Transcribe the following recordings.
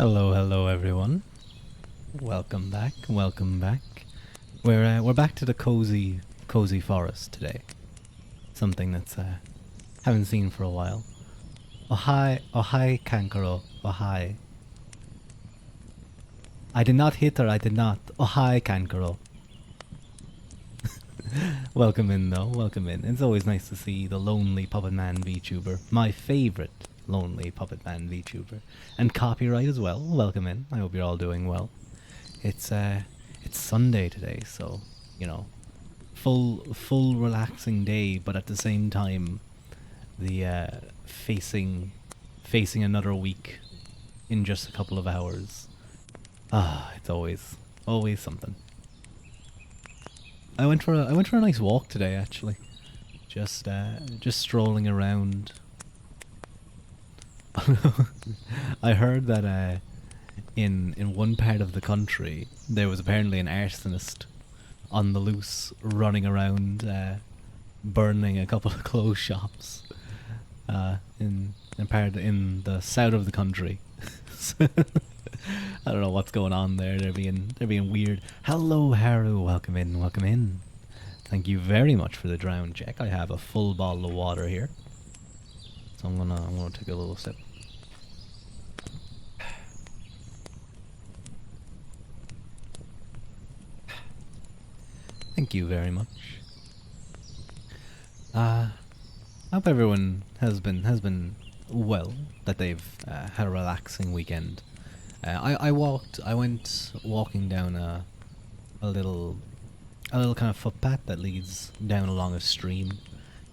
Hello, hello, everyone. Welcome back. Welcome back. We're back to the cozy forest today. Something that's haven't seen for a while. Oh hi, Kankaro. Oh hi. I did not hit her. I did not. Oh hi, Kankaro. Welcome in, though. Welcome in. It's always nice to see the lonely puppet man VTuber. My favorite lonely puppet man VTuber, and copyright as well. Welcome in. I hope you're all doing well. It's Sunday today, so you know, full relaxing day, but at the same time, the facing another week in just a couple of hours. It's always something. I went for a nice walk today, actually. Just strolling around. I heard that in one part of the country there was apparently an arsonist on the loose, running around, burning a couple of clothes shops. In the south of the country. I don't know what's going on there. They're being weird. Hello, Haru. Welcome in. Welcome in. Thank you very much for the drown check. I have a full bottle of water here, so I'm gonna take a little sip. Thank you very much. I hope everyone has been well. That they've had a relaxing weekend. I went walking down a little kind of footpath that leads down along a stream,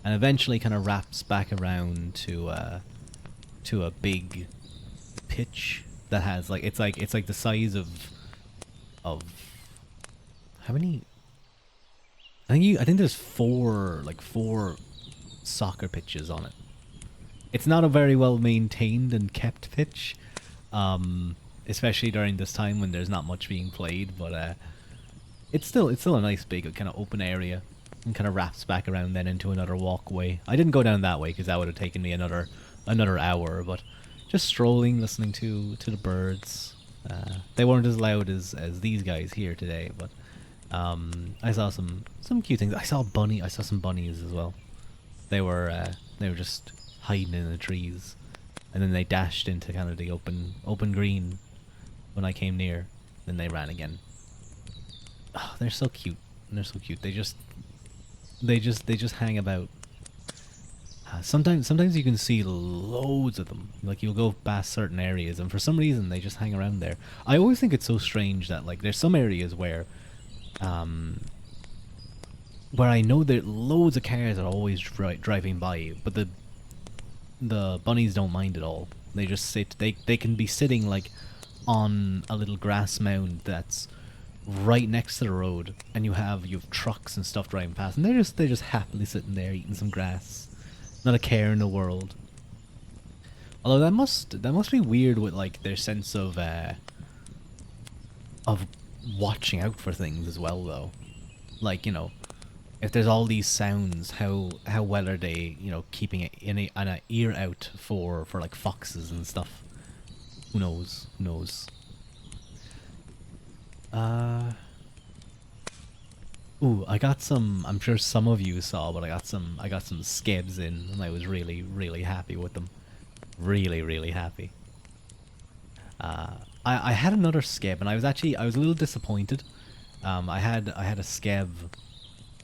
and eventually kind of wraps back around to a big pitch that has it's like the size of how many? I think there's four soccer pitches on it. It's not a very well maintained and kept pitch, especially during this time when there's not much being played. But it's still a nice big kind of open area, and kind of wraps back around then into another walkway. I didn't go down that way because that would have taken me another hour. But just strolling, listening to the birds. They weren't as loud as these guys here today, but I saw some cute things. I saw some bunnies as well. They were just hiding in the trees, and then they dashed into kind of the open green when I came near. Then they ran again. Oh, they're so cute. They're so cute. They just hang about. Sometimes you can see loads of them. Like, you'll go past certain areas, and for some reason they just hang around there. I always think it's so strange that, like, there's some areas where I know that loads of cars are always driving by, but the bunnies don't mind at all. They just sit. They can be sitting like on a little grass mound that's right next to the road, and you have trucks and stuff driving past, and they're just happily sitting there eating some grass, not a care in the world. Although that must be weird with like their sense of watching out for things as well, though. Like, if there's all these sounds, how well are they, keeping an ear out for like foxes and stuff? Who knows? Who knows? Ooh, I got some. I'm sure some of you saw, but I got some skebs in, and I was really happy with them. Really happy. I had another skeb, and I was a little disappointed. I had a skeb.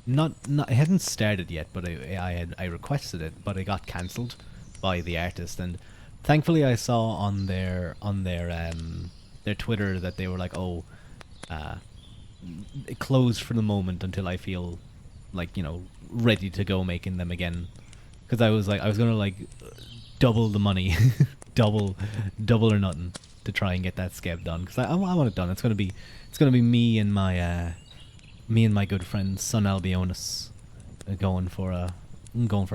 Not it hadn't started yet, but I requested it, but it got cancelled by the artist, and thankfully I saw on their Twitter that they were like, oh, it closed for the moment until I feel like, ready to go making them again, because I was gonna like double the money, double or nothing, to try and get that skeb done, because I want it done. It's gonna be me and my good friend Son Albionus going for a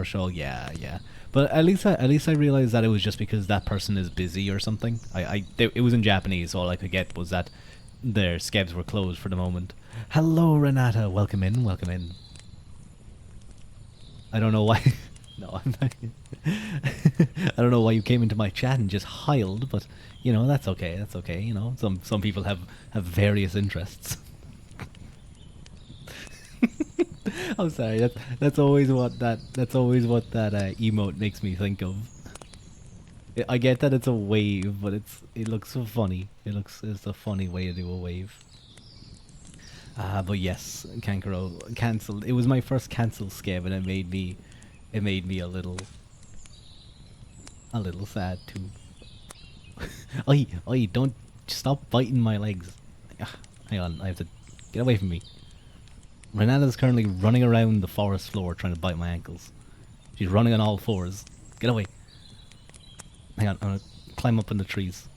show. Yeah. But at least I realized that it was just because that person is busy or something. It was in Japanese, so all I could get was that their skebs were closed for the moment. Hello, Renata. Welcome in. Welcome in. I don't know why. No, I'm not. I don't know why you came into my chat and just hiled, but you know that's okay. That's okay. You know, some people have various interests. I'm sorry. That's always what that emote makes me think of. I get that it's a wave, but it looks so funny. It's a funny way to do a wave. But yes, Kankuro cancelled. It was my first cancel scam, and it made me a little sad too. Oi, oi! Don't stop biting my legs. Ah, hang on, I have to get away from me. Renata's currently running around the forest floor trying to bite my ankles. She's running on all fours. Get away. Hang on, I'm gonna climb up in the trees.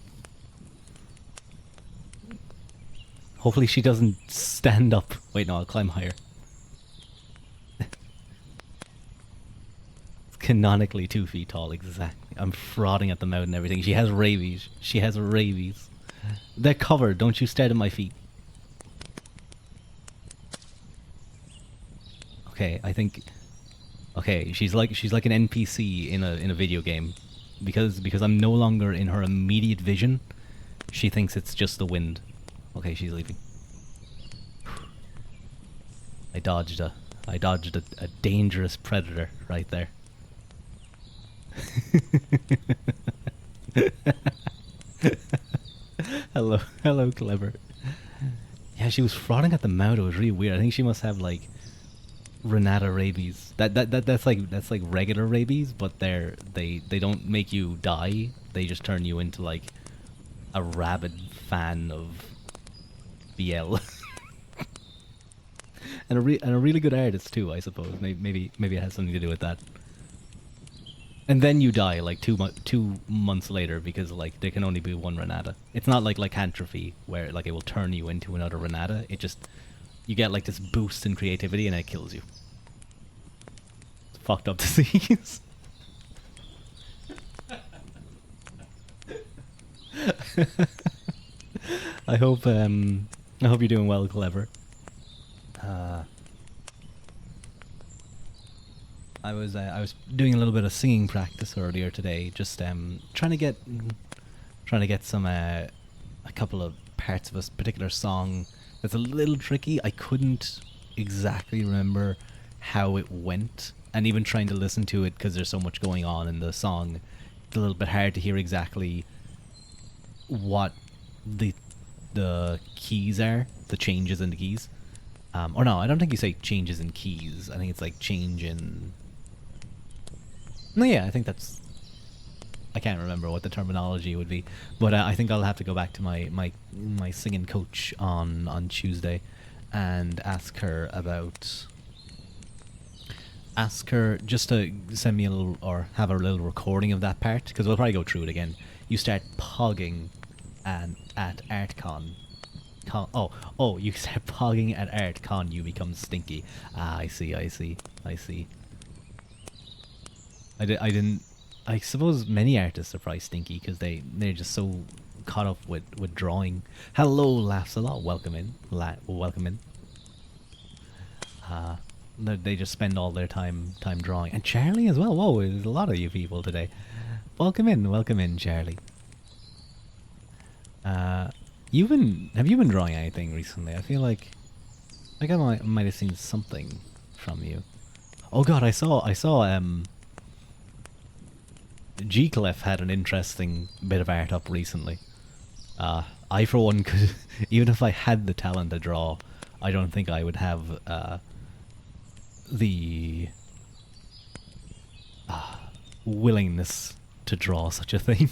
Hopefully she doesn't stand up. Wait, no, I'll climb higher. It's canonically 2 feet tall, exactly. I'm frothing at the mouth and everything. She has rabies. She has rabies. They're covered. Don't you stare at my feet. Okay, I think. Okay, she's like an NPC in a video game, because I'm no longer in her immediate vision. She thinks it's just the wind. Okay, she's leaving. I dodged a dangerous predator right there. Hello, clever. Yeah, she was frothing at the mouth. It was really weird. I think she must have like Renata rabies. That's like regular rabies, but they don't make you die. They just turn you into like a rabid fan of BL. And a really good artist too, I suppose. Maybe it has something to do with that. And then you die like 2 months later because like there can only be one Renata. It's not like lycanthropy where like it will turn you into another Renata. It just you get like this boost in creativity and it kills you. It's fucked up disease. I hope you're doing well, clever. I was doing a little bit of singing practice earlier today, just trying to get some a couple of parts of a particular song that's a little tricky. I couldn't exactly remember how it went, and even trying to listen to it because there's so much going on in the song, it's a little bit hard to hear exactly what the keys are, the changes in the keys. Or no, I don't think you say changes in keys. I think it's like change in. No, yeah, I think that's. I can't remember what the terminology would be, but I think I'll have to go back to my singing coach on Tuesday, and ask her just to send me a little or have a little recording of that part, because we'll probably go through it again. You start pogging at ArtCon. Oh, you start pogging at ArtCon, you become stinky. Ah, I see. I didn't. I suppose many artists are probably stinky because they're just so caught up with drawing. Hello, Laughs a Lot. Welcome in. Welcome in. They just spend all their time drawing. And Charlie as well. Whoa, there's a lot of you people today. Welcome in, Charlie. Have you been drawing anything recently? I feel like I might have seen something from you. Oh God, I saw G Clef had an interesting bit of art up recently. I for one could, even if I had the talent to draw, I don't think I would have the willingness to draw such a thing.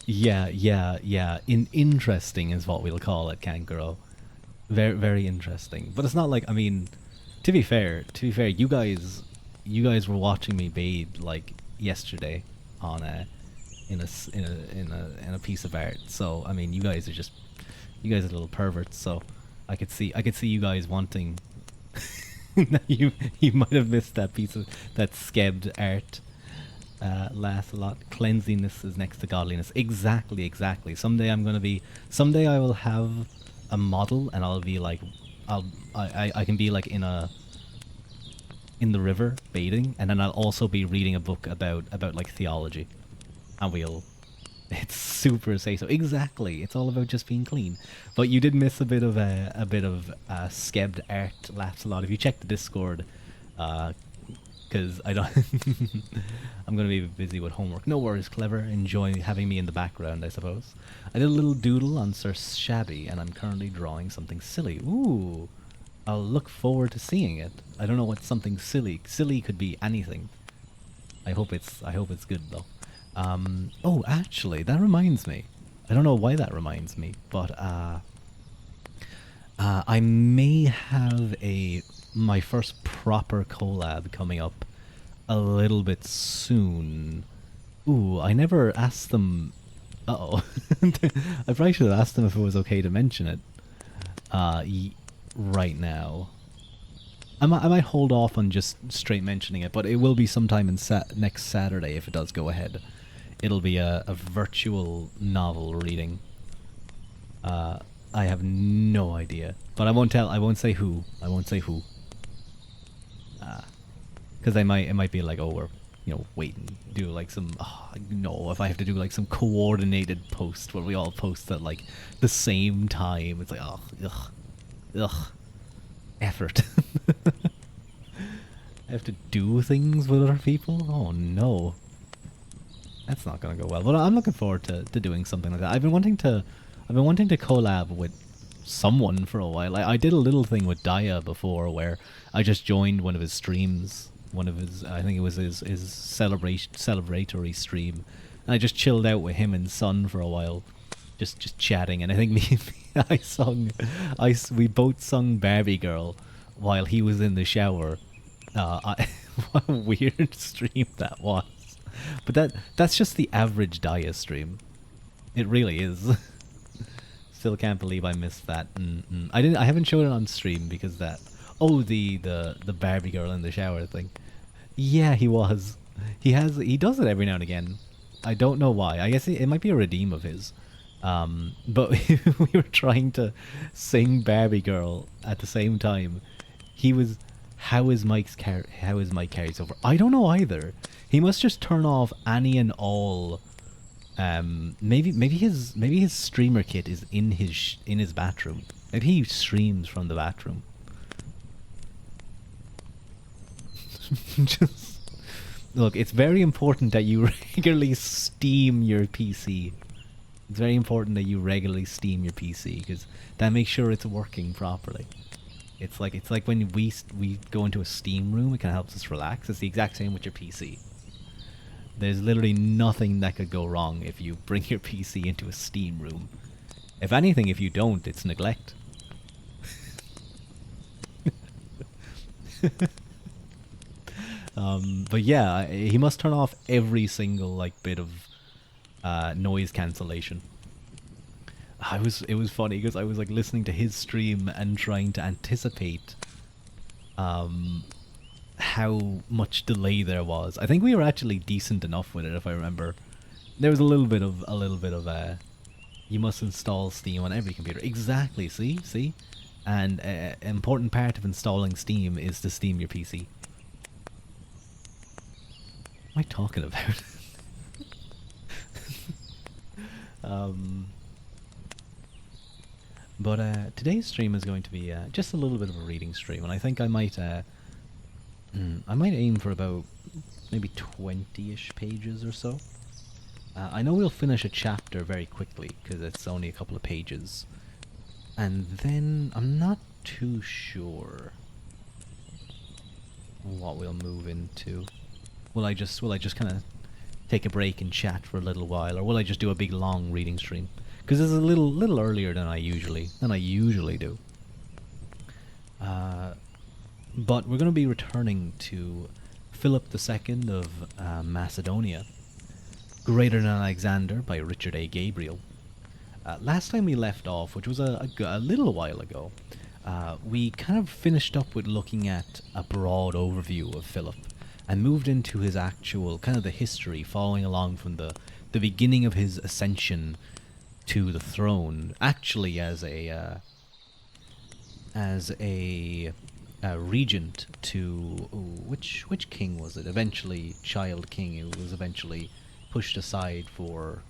Yeah. Interesting is what we'll call it, Kankuro. Very, very interesting. But it's not like, I mean, to be fair, you guys were watching me bathe like yesterday on in a piece of art. So I mean, you guys are little perverts. So I could see you guys wanting. you might have missed that piece of that skebbed art. Laughs a lot. Cleanliness is next to godliness. Exactly. Someday I will have a model, and I'll be like, I can be like in a in the river bathing, and then I'll also be reading a book about like theology, and we'll. It's super safe. So exactly, it's all about just being clean. But you did miss a bit of skebbed art laughs a lot. If you check the Discord, because I don't. I'm gonna be busy with homework. No worries, clever. Enjoy having me in the background, I suppose. I did a little doodle on Sir Shabby, and I'm currently drawing something silly. Ooh, I'll look forward to seeing it. I don't know what something silly. Silly could be anything. I hope it's good though. Oh, actually, that reminds me. I don't know why that reminds me, but I may have my first proper collab coming up a little bit soon. Ooh, I never asked them. Uh-oh. I probably should have asked them if it was okay to mention it. Right now. I might hold off on just straight mentioning it, but it will be sometime in next Saturday if it does go ahead. It'll be a virtual novel reading. I have no idea, but I won't tell. I won't say who. I won't say who. Because it might be like, oh, we're waiting, do like some. Oh, no, if I have to do like some coordinated post where we all post at like the same time, it's like, oh, ugh, effort. I have to do things with other people. Oh no. That's not gonna go well. But I'm looking forward to doing something like that. I've been wanting to collab with someone for a while. I did a little thing with Daya before where I just joined one of his streams, one of his I think it was his celebratory stream, and I just chilled out with him and Sun for a while, just chatting. And I think we both sung Barbie Girl while he was in the shower. What a weird stream that was. But that's just the average Daya stream. It really is. Still can't believe I missed that. I haven't shown it on stream because that. Oh, the Barbie Girl in the shower thing. Yeah, he was. He does it every now and again. I don't know why. I guess it might be a redeem of his. But we were trying to sing Barbie Girl at the same time. He was. How is Mike carries over? I don't know either. He must just turn off any and all. Maybe his streamer kit is in his bathroom. Maybe he streams from the bathroom. Just look. It's very important that you regularly steam your PC. It's very important that you regularly steam your PC because that makes sure it's working properly. It's like when we go into a steam room, it kind of helps us relax. It's the exact same with your PC. There's literally nothing that could go wrong if you bring your PC into a steam room. If anything, if you don't, it's neglect. But yeah, he must turn off every single bit of noise cancellation. It was funny because I was listening to his stream and trying to anticipate how much delay there was. I think we were actually decent enough with it, if I remember. There was a little bit of you must install Steam on every computer. Exactly. See, and an important part of installing Steam is to steam your PC. What am I talking about? But today's stream is going to be just a little bit of a reading stream, and I think I might aim for about maybe 20-ish pages or so. I know we'll finish a chapter very quickly because it's only a couple of pages, and then I'm not too sure what we'll move into. Will I just kind of take a break and chat for a little while, or will I just do a big long reading stream? Because it's a little earlier than I usually do. But we're going to be returning to Philip II of Macedonia, Greater Than Alexander by Richard A. Gabriel. Last time we left off, which was a little while ago, we kind of finished up with looking at a broad overview of Philip and moved into his actual kind of the history, following along from the beginning of his ascension to the throne, actually as a regent to which king was it? Eventually, child king who was eventually pushed aside for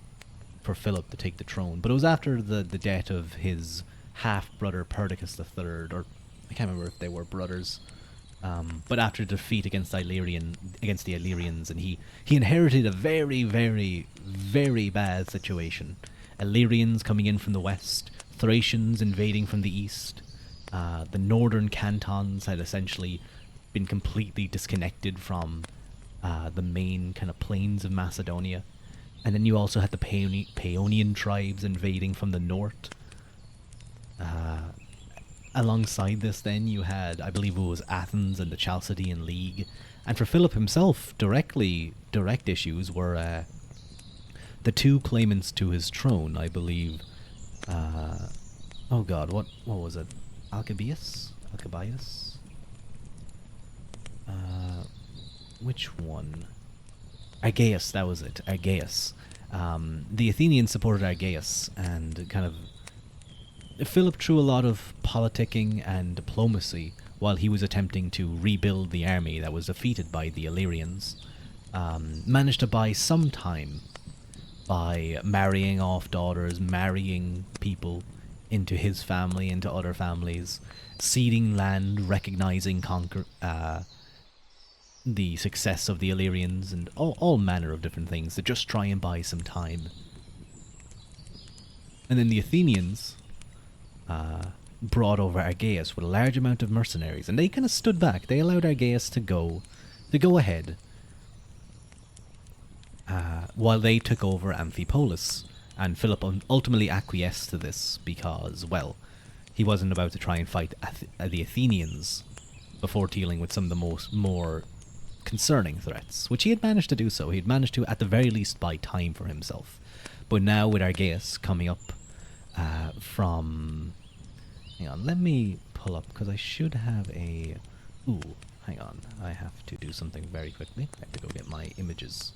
Philip to take the throne. But it was after the death of his half brother Perdiccas III, or I can't remember if they were brothers. But after defeat against against the Illyrians, and he inherited a very, very, very bad situation. Illyrians coming in from the west, Thracians invading from the east. The northern cantons had essentially been completely disconnected from the main kind of plains of Macedonia. And then you also had the Paeonian tribes invading from the north. Alongside this, then, you had, I believe it was Athens and the Chalcidian League. And for Philip himself, direct issues were the two claimants to his throne, I believe. Oh god, what was it? Alcibiades? Which one? Argaeus, that was it. Argaeus. The Athenians supported Argaeus, and kind of Philip, through a lot of politicking and diplomacy, while he was attempting to rebuild the army that was defeated by the Illyrians, managed to buy some time by marrying off daughters, marrying people into his family, into other families, ceding land, recognizing the success of the Illyrians, and all manner of different things to just try and buy some time. And then the Athenians brought over Argaeus with a large amount of mercenaries, and they kind of stood back. They allowed Argaeus to go ahead, while they took over Amphipolis. And Philip ultimately acquiesced to this because, well, he wasn't about to try and fight the Athenians before dealing with some of the more concerning threats, which he had managed to do so. He had managed to, at the very least, buy time for himself. But now with Argaeus coming up from... Hang on, let me pull up, because I should have a... Ooh, hang on. I have to do something very quickly. I have to go get my images.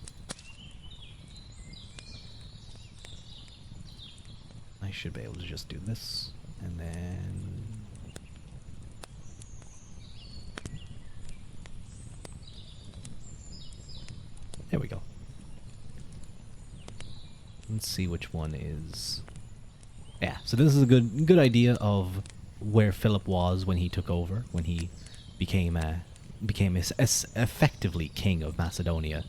I should be able to just do this, and then... There we go. Let's see which one is... Yeah, so this is a good idea of where Philip was when he took over, when he became effectively king of Macedonia,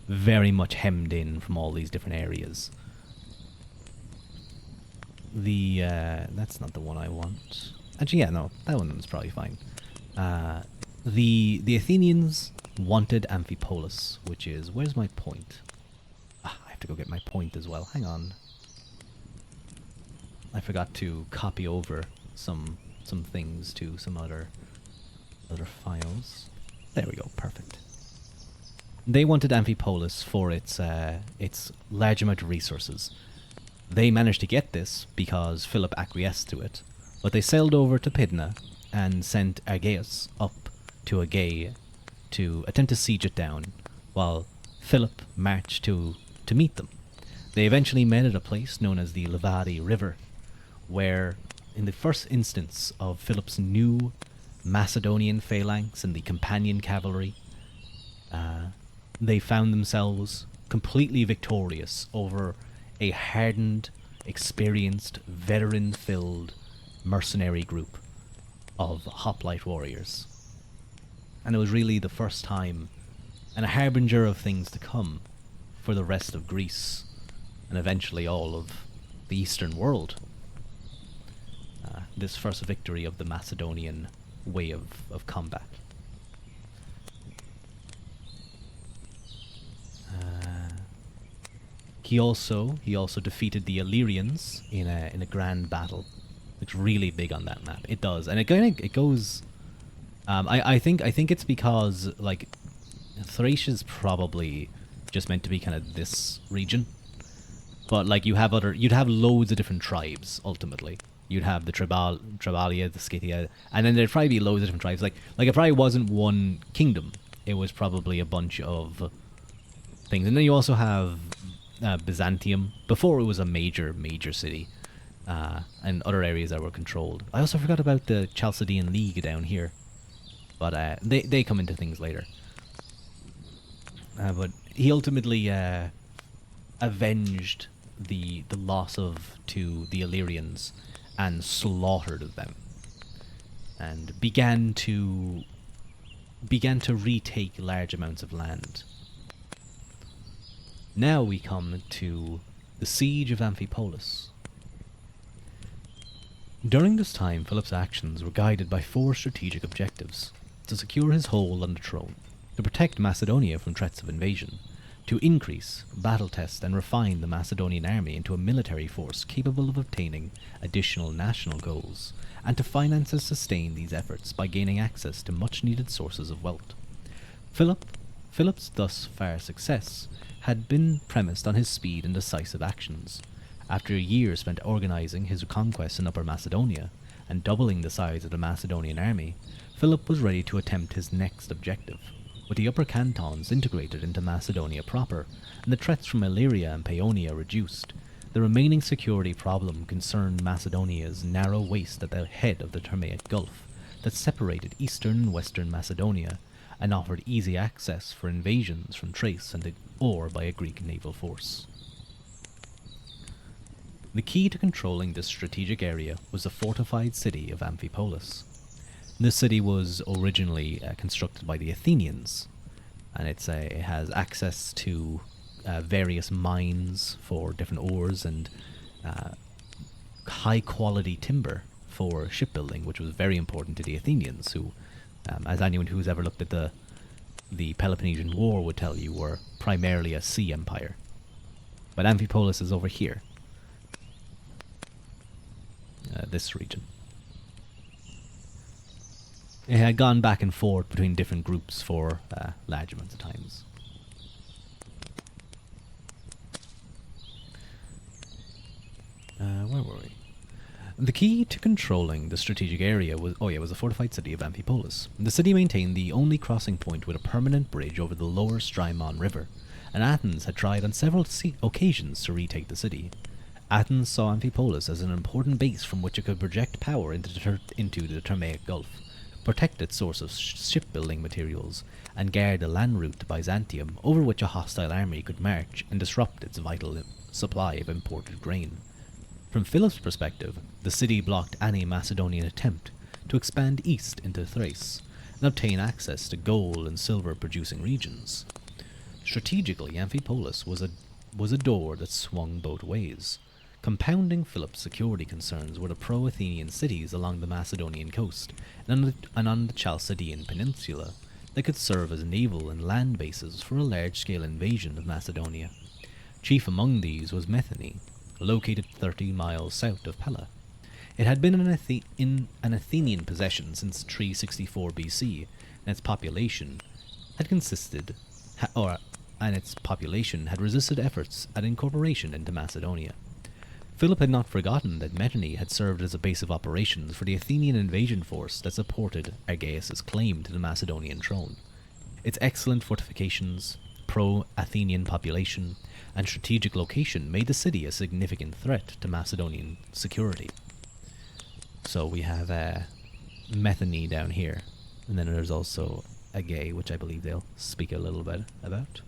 very much hemmed in from all these different areas. That's not the one I want. Actually, yeah, no, that one's probably fine. The Athenians wanted Amphipolis, which is... Where's my point? I have to go get my point as well. Hang on. I forgot to copy over some things to some other files. There we go, perfect. They wanted Amphipolis for its large amount of resources. They managed to get this because Philip acquiesced to it, but they sailed over to Pydna and sent Argaeus up to Aegae to attempt to siege it down, while Philip marched to meet them. They eventually met at a place known as the Levadi River, where, in the first instance of Philip's new Macedonian phalanx and the companion cavalry, they found themselves completely victorious over a hardened, experienced, veteran-filled mercenary group of hoplite warriors. And it was really the first time, and a harbinger of things to come, for the rest of Greece, and eventually all of the Eastern world. This first victory of the Macedonian way of combat. He also defeated the Illyrians in a grand battle. It's really big on that map. It does, and it goes. I think it's because like Thracia's probably just meant to be kind of this region, but like you'd have loads of different tribes ultimately. You'd have the Tribalia, the Scythia, and then there'd probably be loads of different tribes. Like it probably wasn't one kingdom. It was probably a bunch of things. And then you also have Byzantium, before it was a major city, and other areas that were controlled. I also forgot about the Chalcidian League down here. But they come into things later. But he ultimately avenged the loss of to the Illyrians and slaughtered them, and began to retake large amounts of land. Now we come to the siege of Amphipolis. During this time, Philip's actions were guided by 4 strategic objectives: to secure his hold on the throne, to protect Macedonia from threats of invasion, to increase, battle test, and refine the Macedonian army into a military force capable of obtaining additional national goals, and to finance and sustain these efforts by gaining access to much-needed sources of wealth. Philip's thus far success had been premised on his speed and decisive actions. After a year spent organizing his conquests in Upper Macedonia and doubling the size of the Macedonian army, Philip was ready to attempt his next objective. With the upper cantons integrated into Macedonia proper, and the threats from Illyria and Paeonia reduced, the remaining security problem concerned Macedonia's narrow waist at the head of the Thermaic Gulf that separated eastern and western Macedonia and offered easy access for invasions from Thrace or by a Greek naval force. The key to controlling this strategic area was the fortified city of Amphipolis. This city was originally constructed by the Athenians, and it has access to various mines for different ores and high-quality timber for shipbuilding, which was very important to the Athenians, who, as anyone who's ever looked at the Peloponnesian War would tell you, were primarily a sea empire. But Amphipolis is over here, this region. It had gone back and forth between different groups for large amounts of times. Where were we? The key to controlling the strategic area was the fortified city of Amphipolis. The city maintained the only crossing point with a permanent bridge over the lower Strymon River, and Athens had tried on several occasions to retake the city. Athens saw Amphipolis as an important base from which it could project power into the Thermaic Gulf, protect its source of shipbuilding materials, and guard the land route to Byzantium over which a hostile army could march and disrupt its vital supply of imported grain. From Philip's perspective, the city blocked any Macedonian attempt to expand east into Thrace and obtain access to gold and silver producing regions. Strategically, Amphipolis was a door that swung both ways. Compounding Philip's security concerns were the pro-Athenian cities along the Macedonian coast and on the Chalcidian peninsula that could serve as naval and land bases for a large-scale invasion of Macedonia. Chief among these was Methone, located 30 miles south of Pella. It had been in an Athenian possession since 364 BC, and its population had resisted efforts at incorporation into Macedonia. Philip had not forgotten that Methone had served as a base of operations for the Athenian invasion force that supported Argaeus' claim to the Macedonian throne. Its excellent fortifications, pro-Athenian population, and strategic location made the city a significant threat to Macedonian security. So we have Methone down here, and then there's also Argae, which I believe they'll speak a little bit about.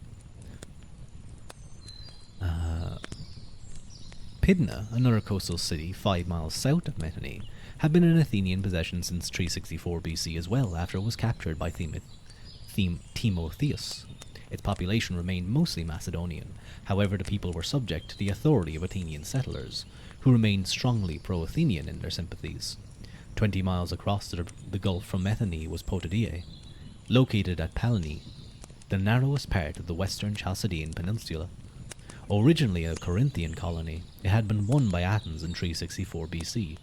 Pydna, another coastal city 5 miles south of Methone, had been in Athenian possession since 364 BC as well, after it was captured by Timotheus. Its population remained mostly Macedonian. However, the people were subject to the authority of Athenian settlers, who remained strongly pro-Athenian in their sympathies. 20 miles across the gulf from Methone was Potidea, located at Palani, the narrowest part of the western Chalcidian peninsula. Originally a Corinthian colony, it had been won by Athens in 364 BC.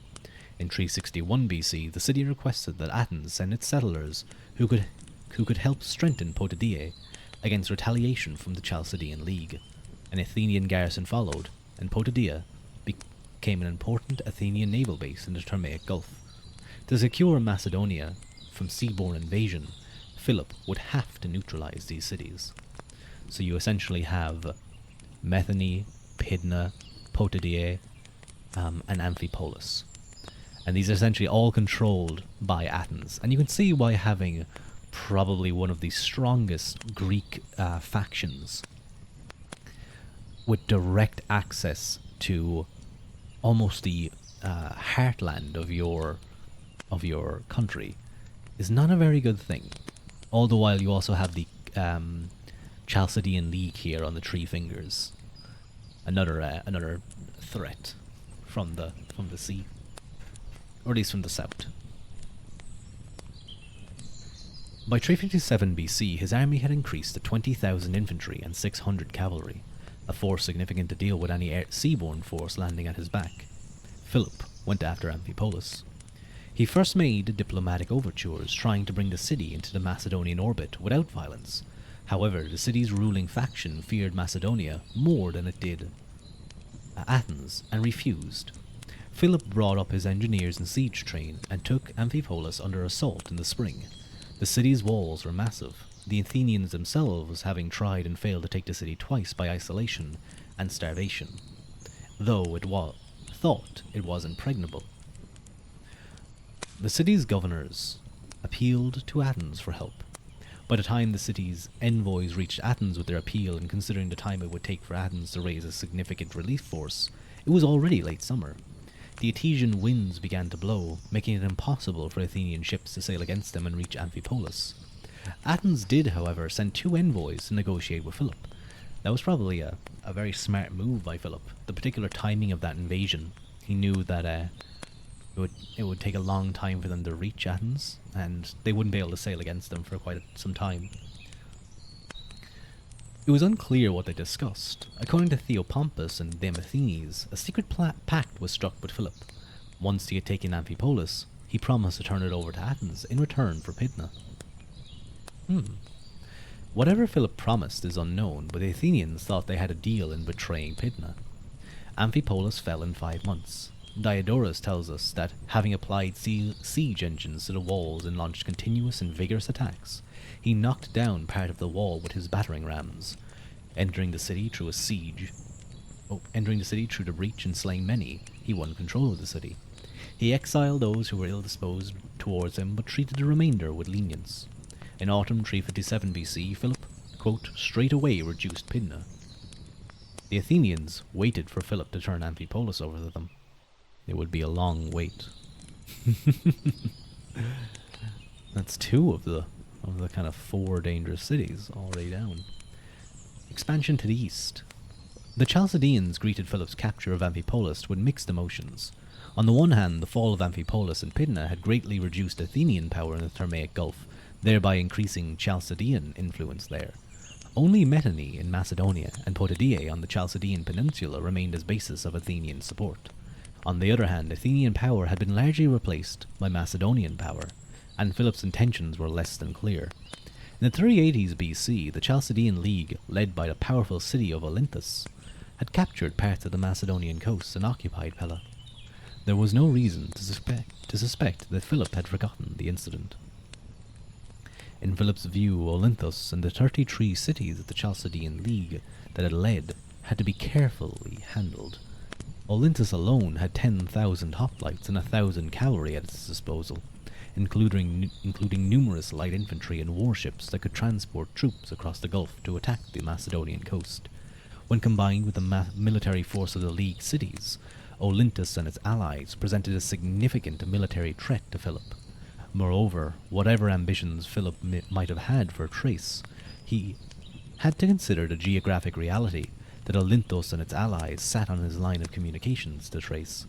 In 361 BC, the city requested that Athens send its settlers who could help strengthen Potidea against retaliation from the Chalcidian League. An Athenian garrison followed, and Potidea became an important Athenian naval base in the Thermaic Gulf. To secure Macedonia from seaborne invasion, Philip would have to neutralize these cities. So you essentially have Methone, Pydna, Potidea, and Amphipolis. And these are essentially all controlled by Athens. And you can see why having probably one of the strongest Greek factions with direct access to almost the heartland of your country is not a very good thing. All the while you also have the Chalcidian League here on the Three Fingers, another threat from the sea, or at least from the south. By 357 BC, his army had increased to 20,000 infantry and 600 cavalry, a force significant to deal with any seaborne force landing at his back. Philip went after Amphipolis. He first made diplomatic overtures, trying to bring the city into the Macedonian orbit without violence. However, the city's ruling faction feared Macedonia more than it did Athens, and refused. Philip brought up his engineers and siege train and took Amphipolis under assault in the spring. The city's walls were massive, the Athenians themselves having tried and failed to take the city twice by isolation and starvation, though it was thought it was impregnable. The city's governors appealed to Athens for help. By the time the city's envoys reached Athens with their appeal, and considering the time it would take for Athens to raise a significant relief force, it was already late summer. The Etesian winds began to blow, making it impossible for Athenian ships to sail against them and reach Amphipolis. Athens did, however, send 2 envoys to negotiate with Philip. That was probably a very smart move by Philip. The particular timing of that invasion, he knew that it would take a long time for them to reach Athens, and they wouldn't be able to sail against them for quite some time. It was unclear what they discussed. According to Theopompus and Demosthenes, a secret pact was struck with Philip. Once he had taken Amphipolis, he promised to turn it over to Athens in return for Pydna. Whatever Philip promised is unknown, but the Athenians thought they had a deal in betraying Pydna. Amphipolis fell in 5 months. Diodorus tells us that, having applied siege engines to the walls and launched continuous and vigorous attacks, he knocked down part of the wall with his battering rams, entering the city through the breach and slaying many. He won control of the city. He exiled those who were ill-disposed towards him, but treated the remainder with lenience. In autumn 357 BC, Philip, quote, straight away reduced Pydna. The Athenians waited for Philip to turn Amphipolis over to them. It would be a long wait. That's 2 of the kind of 4 dangerous cities already down. Expansion to the east. The Chalcidians greeted Philip's capture of Amphipolis with mixed emotions. On the one hand, the fall of Amphipolis and Pydna had greatly reduced Athenian power in the Thermaic Gulf, thereby increasing Chalcidian influence there. Only Metone in Macedonia and Potidaea on the Chalcidian peninsula remained as basis of Athenian support. On the other hand, Athenian power had been largely replaced by Macedonian power, and Philip's intentions were less than clear. In the 380s BC, the Chalcidian League, led by the powerful city of Olynthus, had captured parts of the Macedonian coast and occupied Pella. There was no reason to suspect that Philip had forgotten the incident. In Philip's view, Olynthus and the 33 cities of the Chalcidian League that it led had to be carefully handled. Olynthus alone had 10,000 hoplites and 1,000 cavalry at its disposal, including numerous light infantry and warships that could transport troops across the Gulf to attack the Macedonian coast. When combined with the military force of the League cities, Olynthus and its allies presented a significant military threat to Philip. Moreover, whatever ambitions Philip might have had for Thrace, he had to consider the geographic reality that Olynthus and its allies sat on his line of communications to Thrace,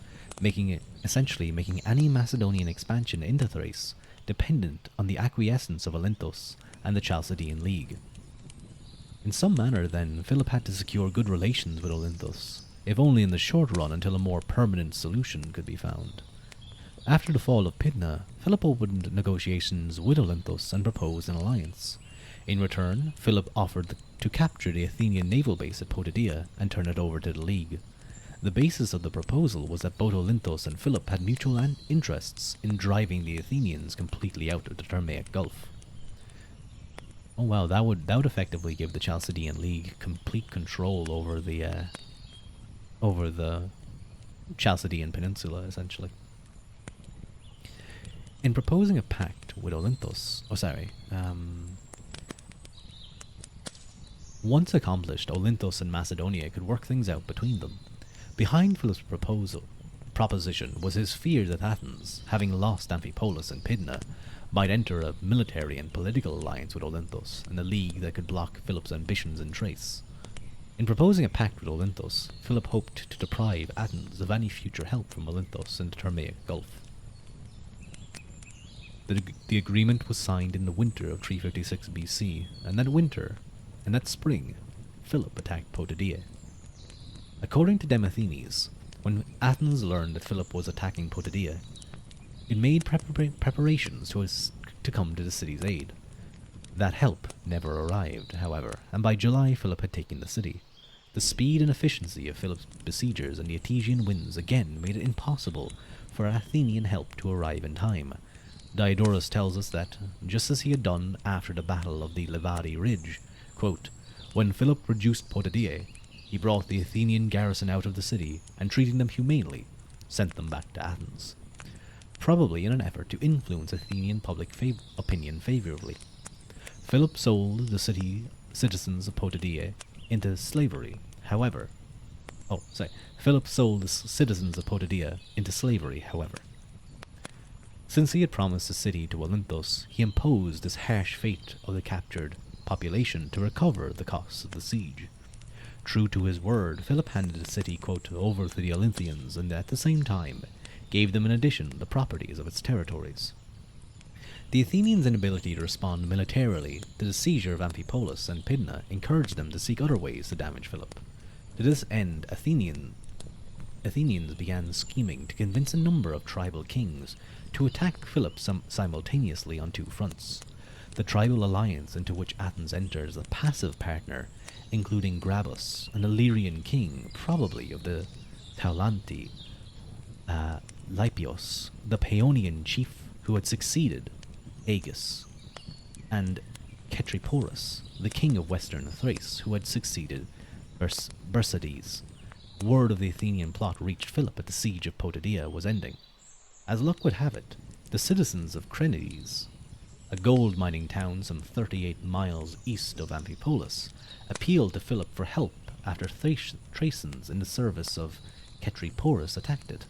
essentially making any Macedonian expansion into Thrace dependent on the acquiescence of Olynthus and the Chalcidian League. In some manner, then, Philip had to secure good relations with Olynthus, if only in the short run until a more permanent solution could be found. After the fall of Pydna, Philip opened negotiations with Olynthus and proposed an alliance. In return, Philip offered to capture the Athenian naval base at Potidaea and turn it over to the League. The basis of the proposal was that both Olynthus and Philip had mutual interests in driving the Athenians completely out of the Thermaic Gulf. Oh wow, that would effectively give the Chalcidian League complete control over the Chalcidian Peninsula, essentially. In proposing a pact with Olynthos, once accomplished, Olynthos and Macedonia could work things out between them. Behind Philip's proposition was his fear that Athens, having lost Amphipolis and Pydna, might enter a military and political alliance with Olynthos, and a league that could block Philip's ambitions in Thrace. In proposing a pact with Olynthos, Philip hoped to deprive Athens of any future help from Olynthos in the Thermaic Gulf. The agreement was signed in the winter of 356 BC, and that spring, Philip attacked Potidæa. According to Demosthenes, when Athens learned that Philip was attacking Potidæa, it made preparations to come to the city's aid. That help never arrived, however, and by July Philip had taken the city. The speed and efficiency of Philip's besiegers and the Etesian winds again made it impossible for Athenian help to arrive in time. Diodorus tells us that, just as he had done after the Battle of the Levadi Ridge, quote, when Philip reduced Potidæa, he brought the Athenian garrison out of the city, and treating them humanely, sent them back to Athens, probably in an effort to influence Athenian public opinion favorably. Philip sold the citizens of Potidæa into slavery, however. Philip sold the citizens of Potidæa into slavery, however. Since he had promised the city to Olynthos, he imposed this harsh fate of the captured population to recover the costs of the siege. True to his word, Philip handed the city, quote, over to the Olynthians, and at the same time gave them in addition the properties of its territories. The Athenians' inability to respond militarily to the seizure of Amphipolis and Pydna encouraged them to seek other ways to damage Philip. To this end, Athenians began scheming to convince a number of tribal kings to attack Philip simultaneously on two fronts. The tribal alliance into which Athens enters a passive partner, including Grabus, an Illyrian king, probably of the Taulanti, Lypios, the Paeonian chief who had succeeded Agis, and Cetriporus, the king of western Thrace, who had succeeded Bersides. Word of the Athenian plot reached Philip at the siege of Potidæa was ending. As luck would have it, the citizens of Crenides, a gold mining town some 38 miles east of Amphipolis, appealed to Philip for help after Thracians in the service of Cetriporus attacked it.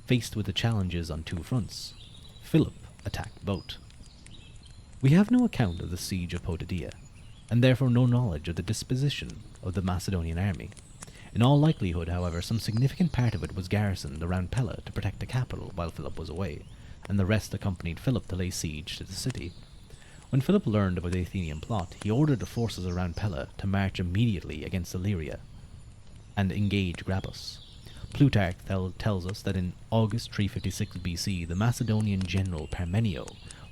Faced with the challenges on two fronts, Philip attacked both. We have no account of the siege of Potidæa, and therefore no knowledge of the disposition of the Macedonian army. In all likelihood, however, some significant part of it was garrisoned around Pella to protect the capital while Philip was away, and the rest accompanied Philip to lay siege to the city. When Philip learned about the Athenian plot, he ordered the forces around Pella to march immediately against Illyria and engage Grabus. Plutarch tells us that in August 356 BC, the Macedonian general Parmenio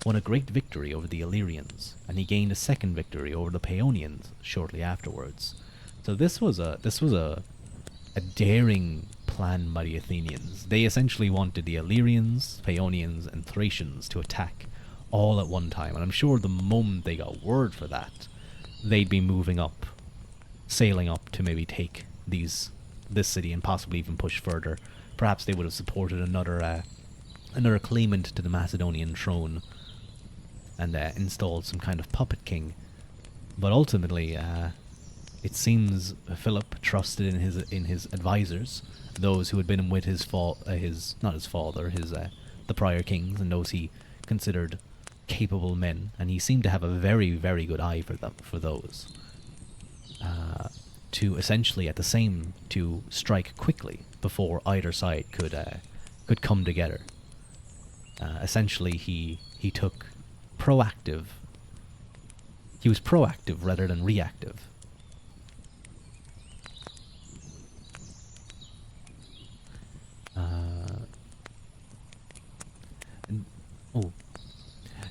won a great victory over the Illyrians, and he gained a second victory over the Paeonians shortly afterwards. So this was a daring plan by the Athenians. They essentially wanted the Illyrians, Paeonians, and Thracians to attack all at one time, and I'm sure the moment they got word for that, they'd be sailing up to maybe take this city and possibly even push further. Perhaps they would have supported another claimant to the Macedonian throne and installed some kind of puppet king. But ultimately, it seems Philip trusted in his advisors, those who had been with the prior kings, and those he considered capable men, and he seemed to have a very, very good eye for those. To essentially to strike quickly before either side could come together. Essentially, he was proactive rather than reactive.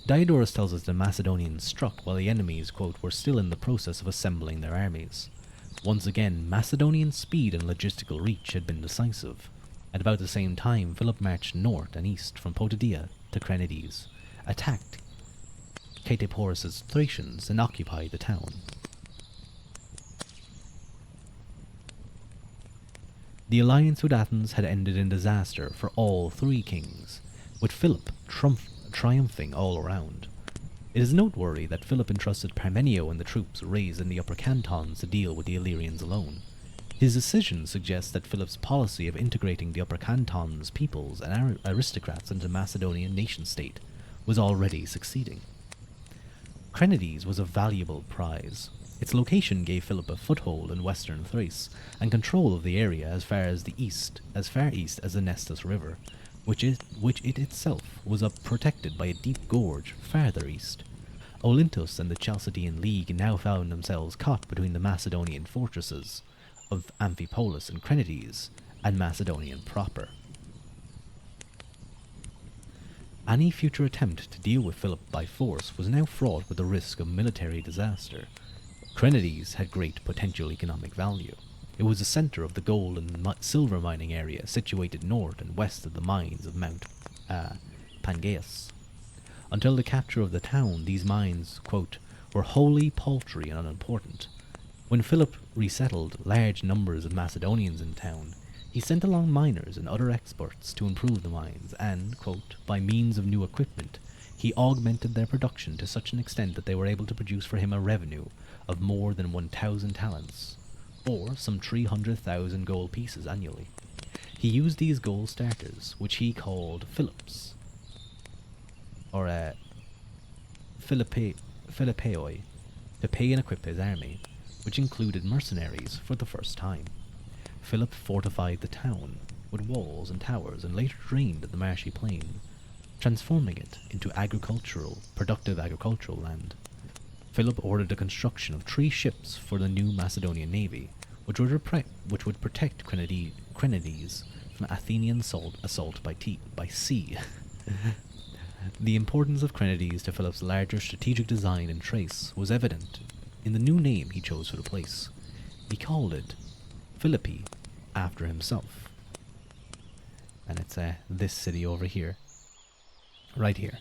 Diodorus tells us the Macedonians struck while the enemies, quote, were still in the process of assembling their armies. Once again, Macedonian speed and logistical reach had been decisive. At about the same time, Philip marched north and east from Potidæa to Crenides, attacked Cetriporus' Thracians, and occupied the town. The alliance with Athens had ended in disaster for all three kings, with Philip triumphing all around. It is noteworthy that Philip entrusted Parmenio and the troops raised in the Upper Cantons to deal with the Illyrians alone. His decision suggests that Philip's policy of integrating the Upper Cantons peoples and aristocrats into the Macedonian nation-state was already succeeding. Crenides was a valuable prize. Its location gave Philip a foothold in western Thrace and control of the area as far east as the Nestus River, which it itself was protected by a deep gorge farther east. Olynthus and the Chalcidian League now found themselves caught between the Macedonian fortresses of Amphipolis and Crenides, and Macedonian proper. Any future attempt to deal with Philip by force was now fraught with the risk of military disaster. Crenides had great potential economic value. It was the centre of the gold and silver mining area situated north and west of the mines of Mount Pangaeus. Until the capture of the town, these mines, quote, were wholly paltry and unimportant. When Philip resettled large numbers of Macedonians in town, he sent along miners and other experts to improve the mines and, quote, by means of new equipment, he augmented their production to such an extent that they were able to produce for him a revenue of more than 1,000 talents, or some 300,000 gold pieces annually. He used these gold starters, which he called Philips, or Philippoi, to pay and equip his army, which included mercenaries for the first time. Philip fortified the town with walls and towers and later drained the marshy plain, transforming it into productive agricultural land. Philip ordered the construction of 3 ships for the new Macedonian navy, which would protect Crenides from Athenian assault by sea. The importance of Crenides to Philip's larger strategic design in Thrace was evident in the new name he chose for the place. He called it Philippi, after himself. And it's this city over here. Right here.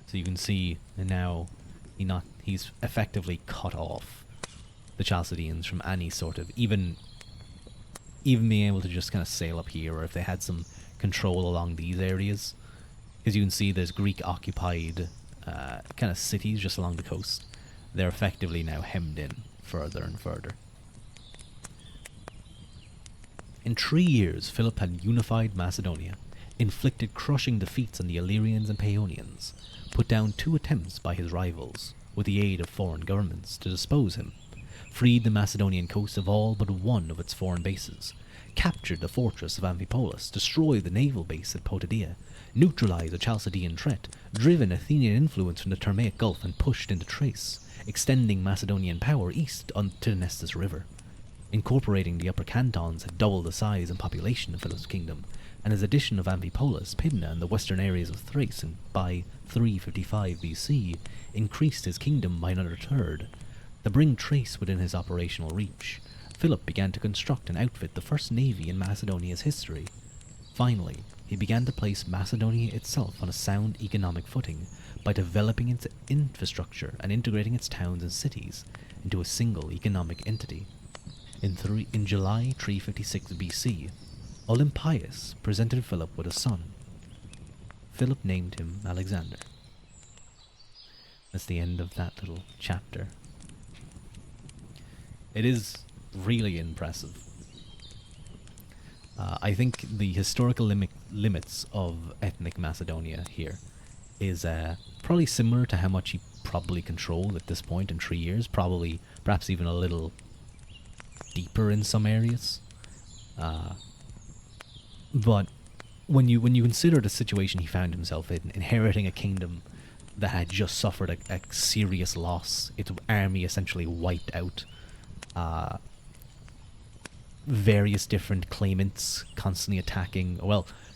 So you can see now he's effectively cut off the Chalcidians from any sort of even being able to just kind of sail up here, or if they had some control along these areas, because you can see there's Greek occupied kind of cities just along the coast. They're effectively now hemmed in further and further. In 3 years, Philip had unified Macedonia, inflicted crushing defeats on the Illyrians and Paeonians, put down 2 attempts by his rivals, with the aid of foreign governments, to depose him, freed the Macedonian coast of all but one of its foreign bases, captured the fortress of Amphipolis, destroyed the naval base at Potidea, neutralized the Chalcidian threat, driven Athenian influence from the Thermaic Gulf and pushed into Thrace, extending Macedonian power east to the Nestus River. Incorporating the Upper Cantons had doubled the size and population of Philip's kingdom, and his addition of Amphipolis, Pydna, and the western areas of Thrace by 355 BC increased his kingdom by another third. To bring Thrace within his operational reach, Philip began to construct and outfit the first navy in Macedonia's history. Finally, he began to place Macedonia itself on a sound economic footing by developing its infrastructure and integrating its towns and cities into a single economic entity. In July 356 BC, Olympias presented Philip with a son. Philip named him Alexander. That's the end of that little chapter. It is really impressive. I think the historical limits of ethnic Macedonia here is probably similar to how much he probably controlled at this point in 3 years. Probably, perhaps even a little deeper in some areas. But when you consider the situation he found himself in, inheriting a kingdom that had just suffered a serious loss, its army essentially wiped out, various different claimants constantly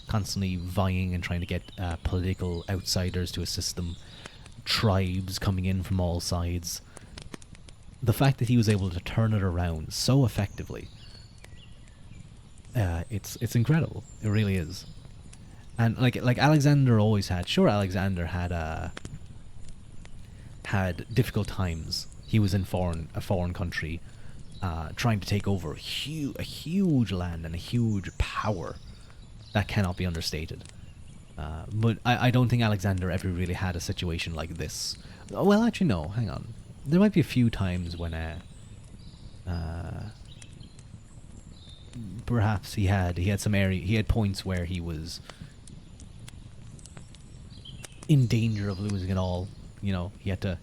constantly vying and trying to get political outsiders to assist them, tribes coming in from all sides. The fact that he was able to turn it around so effectively, it's incredible. It really is. And like Alexander always had. Sure, Alexander had difficult times. He was in a foreign country, trying to take over a huge land and a huge power that cannot be understated. But I don't think Alexander ever really had a situation like this. Well, actually, no. Hang on. There might be a few times when perhaps he had some area, he had points where he was in danger of losing it all. You know,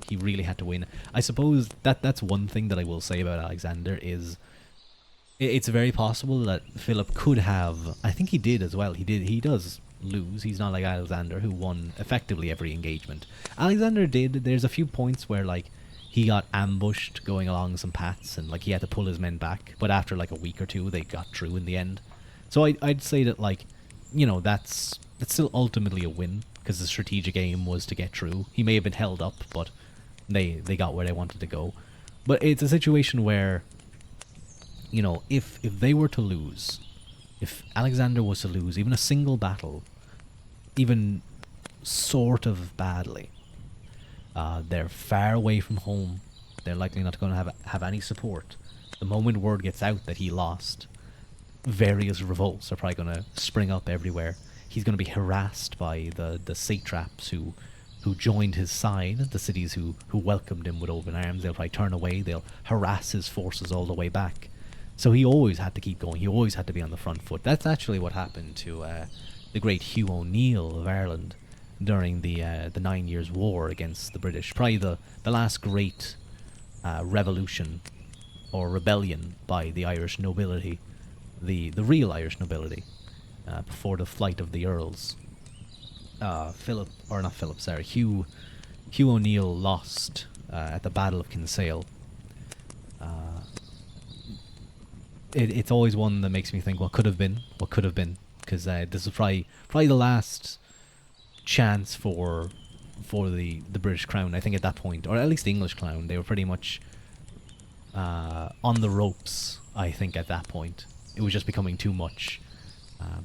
he really had to win. I suppose that's one thing that I will say about Alexander is it's very possible that Philip could have. I think he did as well. He does lose. He's not like Alexander, who won effectively every engagement. Alexander did. There's a few points where like he got ambushed going along some paths, and like he had to pull his men back. But after like a week or two, they got through in the end. So I'd say that, like, you know, that's still ultimately a win because the strategic aim was to get through. He may have been held up, but they got where they wanted to go. But it's a situation where, you know, if they were to lose, if Alexander was to lose even a single battle, even sort of badly, they're far away from home. They're likely not going to have any support. The moment word gets out that he lost, various revolts are probably going to spring up everywhere. He's going to be harassed by the satraps who joined his side, the cities who welcomed him with open arms. They'll probably turn away. They'll harass his forces all the way back. So he always had to keep going. He always had to be on the front foot. That's actually what happened to the great Hugh O'Neill of Ireland during the 9 Years' War against the British. Probably the last great revolution or rebellion by the Irish nobility, the real Irish nobility, before the flight of the Earls. Hugh O'Neill lost at the Battle of Kinsale. It's always one that makes me think what could have been, because this is probably the last chance for the British crown. I think at that point, or at least the English crown, they were pretty much on the ropes. I think at that point it was just becoming too much.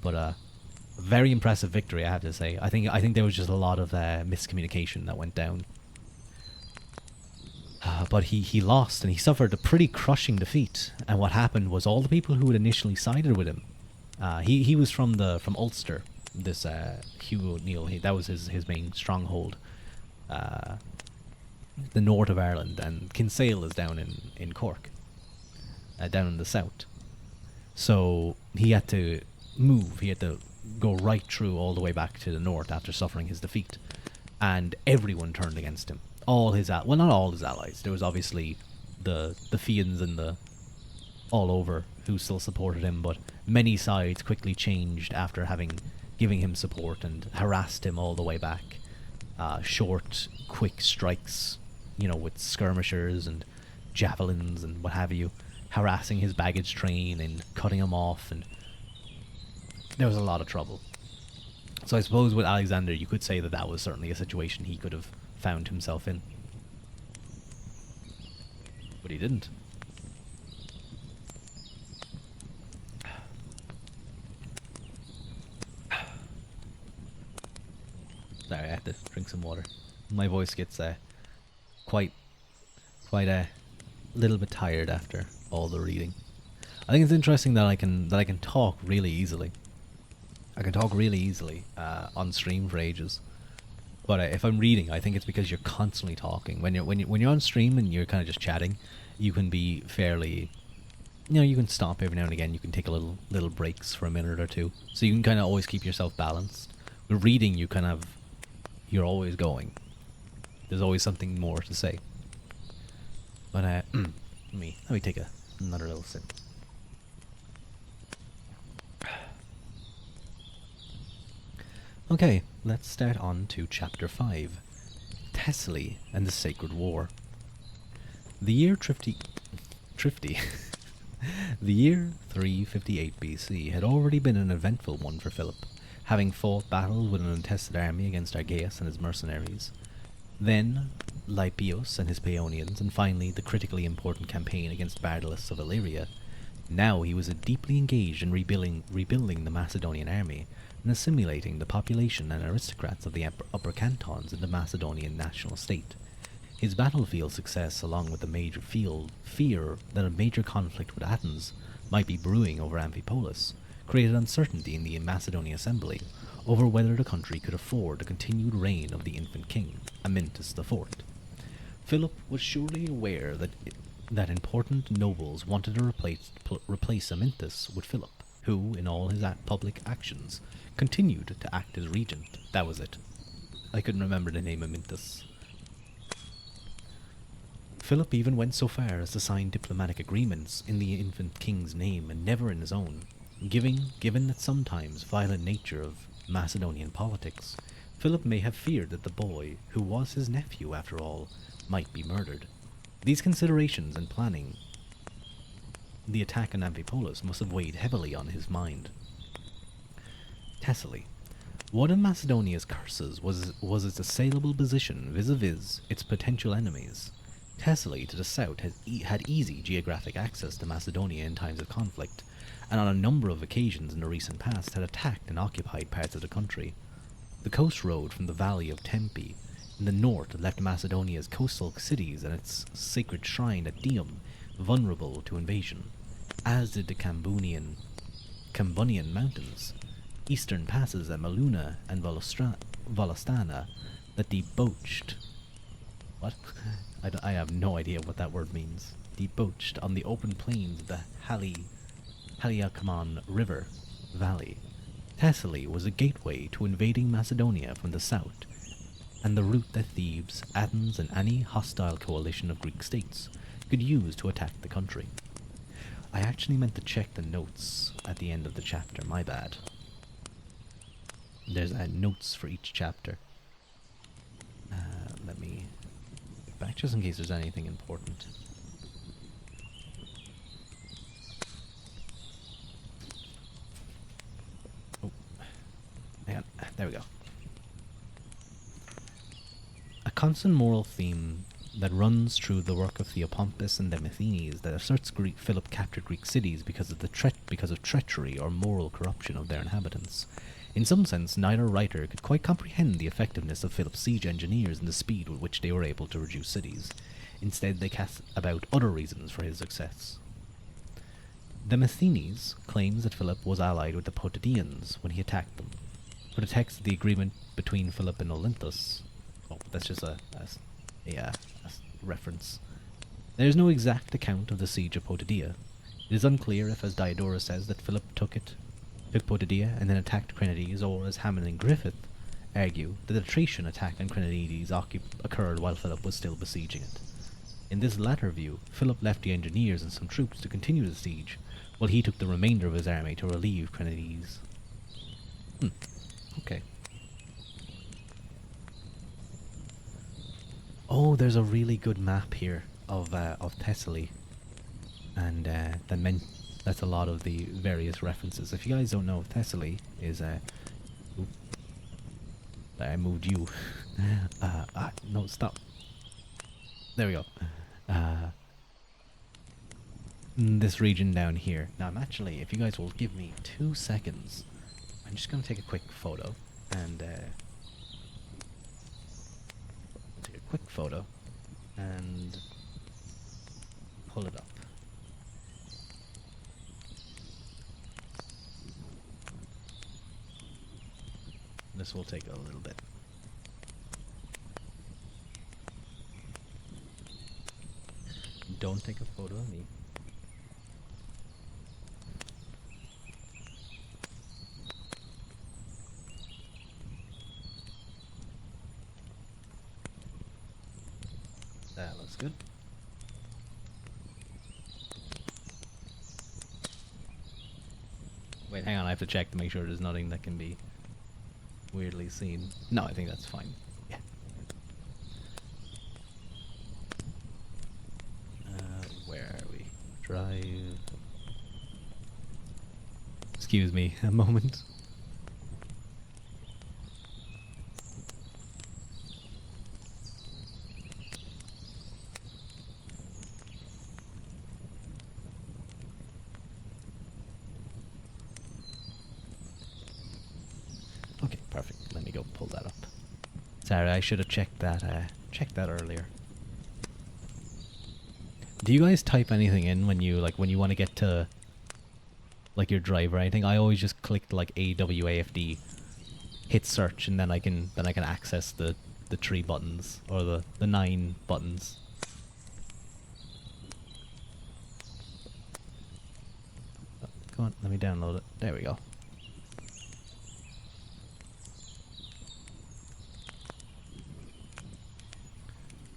But a very impressive victory, I have to say. I think there was just a lot of miscommunication that went down. But he lost, and he suffered a pretty crushing defeat. And what happened was all the people who had initially sided with him, he was from Ulster. This Hugh O'Neill, that was his main stronghold, the north of Ireland, and Kinsale is down in Cork, down in the south. So he had to move. He had to go right through all the way back to the north after suffering his defeat, and everyone turned against him. All his not all his allies. There was obviously the Fians and the all over who still supported him, but many sides quickly changed after giving him support and harassed him all the way back. Short, quick strikes, you know, with skirmishers and javelins and what have you, harassing his baggage train and cutting him off, and there was a lot of trouble. So I suppose with Alexander, you could say that was certainly a situation he could have found himself in. But he didn't. Sorry, I have to drink some water. My voice gets quite a little bit tired after all the reading. I think it's interesting that I can talk really easily. I can talk really easily on stream for ages. But if I'm reading, I think it's because you're constantly talking. When you're on stream and you're kind of just chatting, you can be fairly, you know, you can stop every now and again. You can take a little breaks for a minute or two, so you can kind of always keep yourself balanced. With reading, you're always going. There's always something more to say. But let me take another little sip. Okay, let's start on to Chapter 5, Thessaly and the Sacred War. The year the year 358 BC had already been an eventful one for Philip, having fought battles with an untested army against Argaeus and his mercenaries. Then, Lypios and his Paeonians, and finally the critically important campaign against Bardalus of Illyria. Now he was deeply engaged in rebuilding the Macedonian army, and assimilating the population and aristocrats of the upper cantons in the Macedonian national state. His battlefield success, along with the fear that a major conflict with Athens might be brewing over Amphipolis, created uncertainty in the Macedonian assembly over whether the country could afford the continued reign of the infant king, Amyntas IV. Philip was surely aware that important nobles wanted to replace Amyntas with Philip, who, in all his public actions, continued to act as regent. That was it. I couldn't remember the name Amyntas. Philip even went so far as to sign diplomatic agreements in the infant king's name and never in his own. Given the sometimes violent nature of Macedonian politics, Philip may have feared that the boy, who was his nephew after all, might be murdered. These considerations and planning the attack on Amphipolis must have weighed heavily on his mind. Thessaly. One of Macedonia's curses was its assailable position vis-a-vis its potential enemies. Thessaly to the south had easy geographic access to Macedonia in times of conflict, and on a number of occasions in the recent past had attacked and occupied parts of the country. The coast road from the valley of Tempe in the north left Macedonia's coastal cities and its sacred shrine at Dium vulnerable to invasion, as did the Cambunian mountains, eastern passes at Maluna and Volostana that debouched. What? I have no idea what that word means. Debouched on the open plains of the Haliacmon River Valley. Thessaly was a gateway to invading Macedonia from the south, and the route that Thebes, Athens, and any hostile coalition of Greek states could use to attack the country. I actually meant to check the notes at the end of the chapter, my bad. There's notes for each chapter. Let me get back just in case there's anything important. Oh, hang on. There we go. A constant moral theme that runs through the work of Theopompus and Demosthenes that asserts Philip captured Greek cities because of treachery or moral corruption of their inhabitants. In some sense, neither writer could quite comprehend the effectiveness of Philip's siege engineers and the speed with which they were able to reduce cities. Instead, they cast about other reasons for his success. Demosthenes claims that Philip was allied with the Potidæans when he attacked them. For the text of the agreement between Philip and Olynthus, that's just a reference. There is no exact account of the siege of Potidæa. It is unclear if, as Diodorus says, that Philip took Potidæa and then attacked Crinides, or as Hammond and Griffith argue, that the Thracian attack on Crinides occurred while Philip was still besieging it. In this latter view, Philip left the engineers and some troops to continue the siege, while he took the remainder of his army to relieve Crinides. Okay. Oh, there's a really good map here of Thessaly, and that's a lot of the various references. If you guys don't know, Thessaly is I moved you. No, stop. There we go. This region down here. Now, I'm actually, if you guys will give me 2 seconds, I'm just going to take a quick photo and pull it up. This will take a little bit. Don't take a photo of me. That looks good. Wait, hang on, I have to check to make sure there's nothing that can be weirdly seen. No, I think that's fine. Yeah. Where are we? Drive. Excuse me a moment. Okay, perfect. Let me go pull that up. Sorry, I should have checked that earlier. Do you guys type anything in when you want to get to like your drive or anything. I always just clicked like AWAFD, hit search, and then I can access the tree buttons or the 9 buttons. Oh, come on, let me download it. There we go.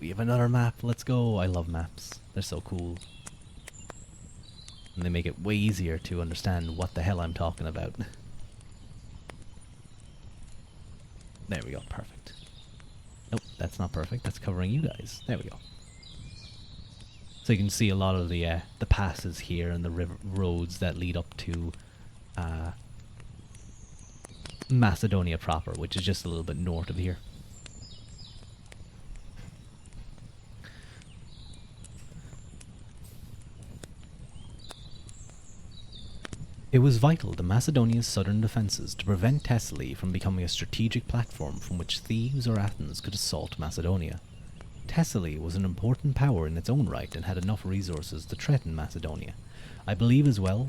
We have another map. Let's go. I love maps. They're so cool. And they make it way easier to understand what the hell I'm talking about. There we go. Perfect. Nope, that's not perfect. That's covering you guys. There we go. So you can see a lot of the passes here and the roads that lead up to Macedonia proper, which is just a little bit north of here. It was vital to Macedonia's southern defences to prevent Thessaly from becoming a strategic platform from which Thebes or Athens could assault Macedonia. Thessaly was an important power in its own right and had enough resources to threaten Macedonia. I believe as well,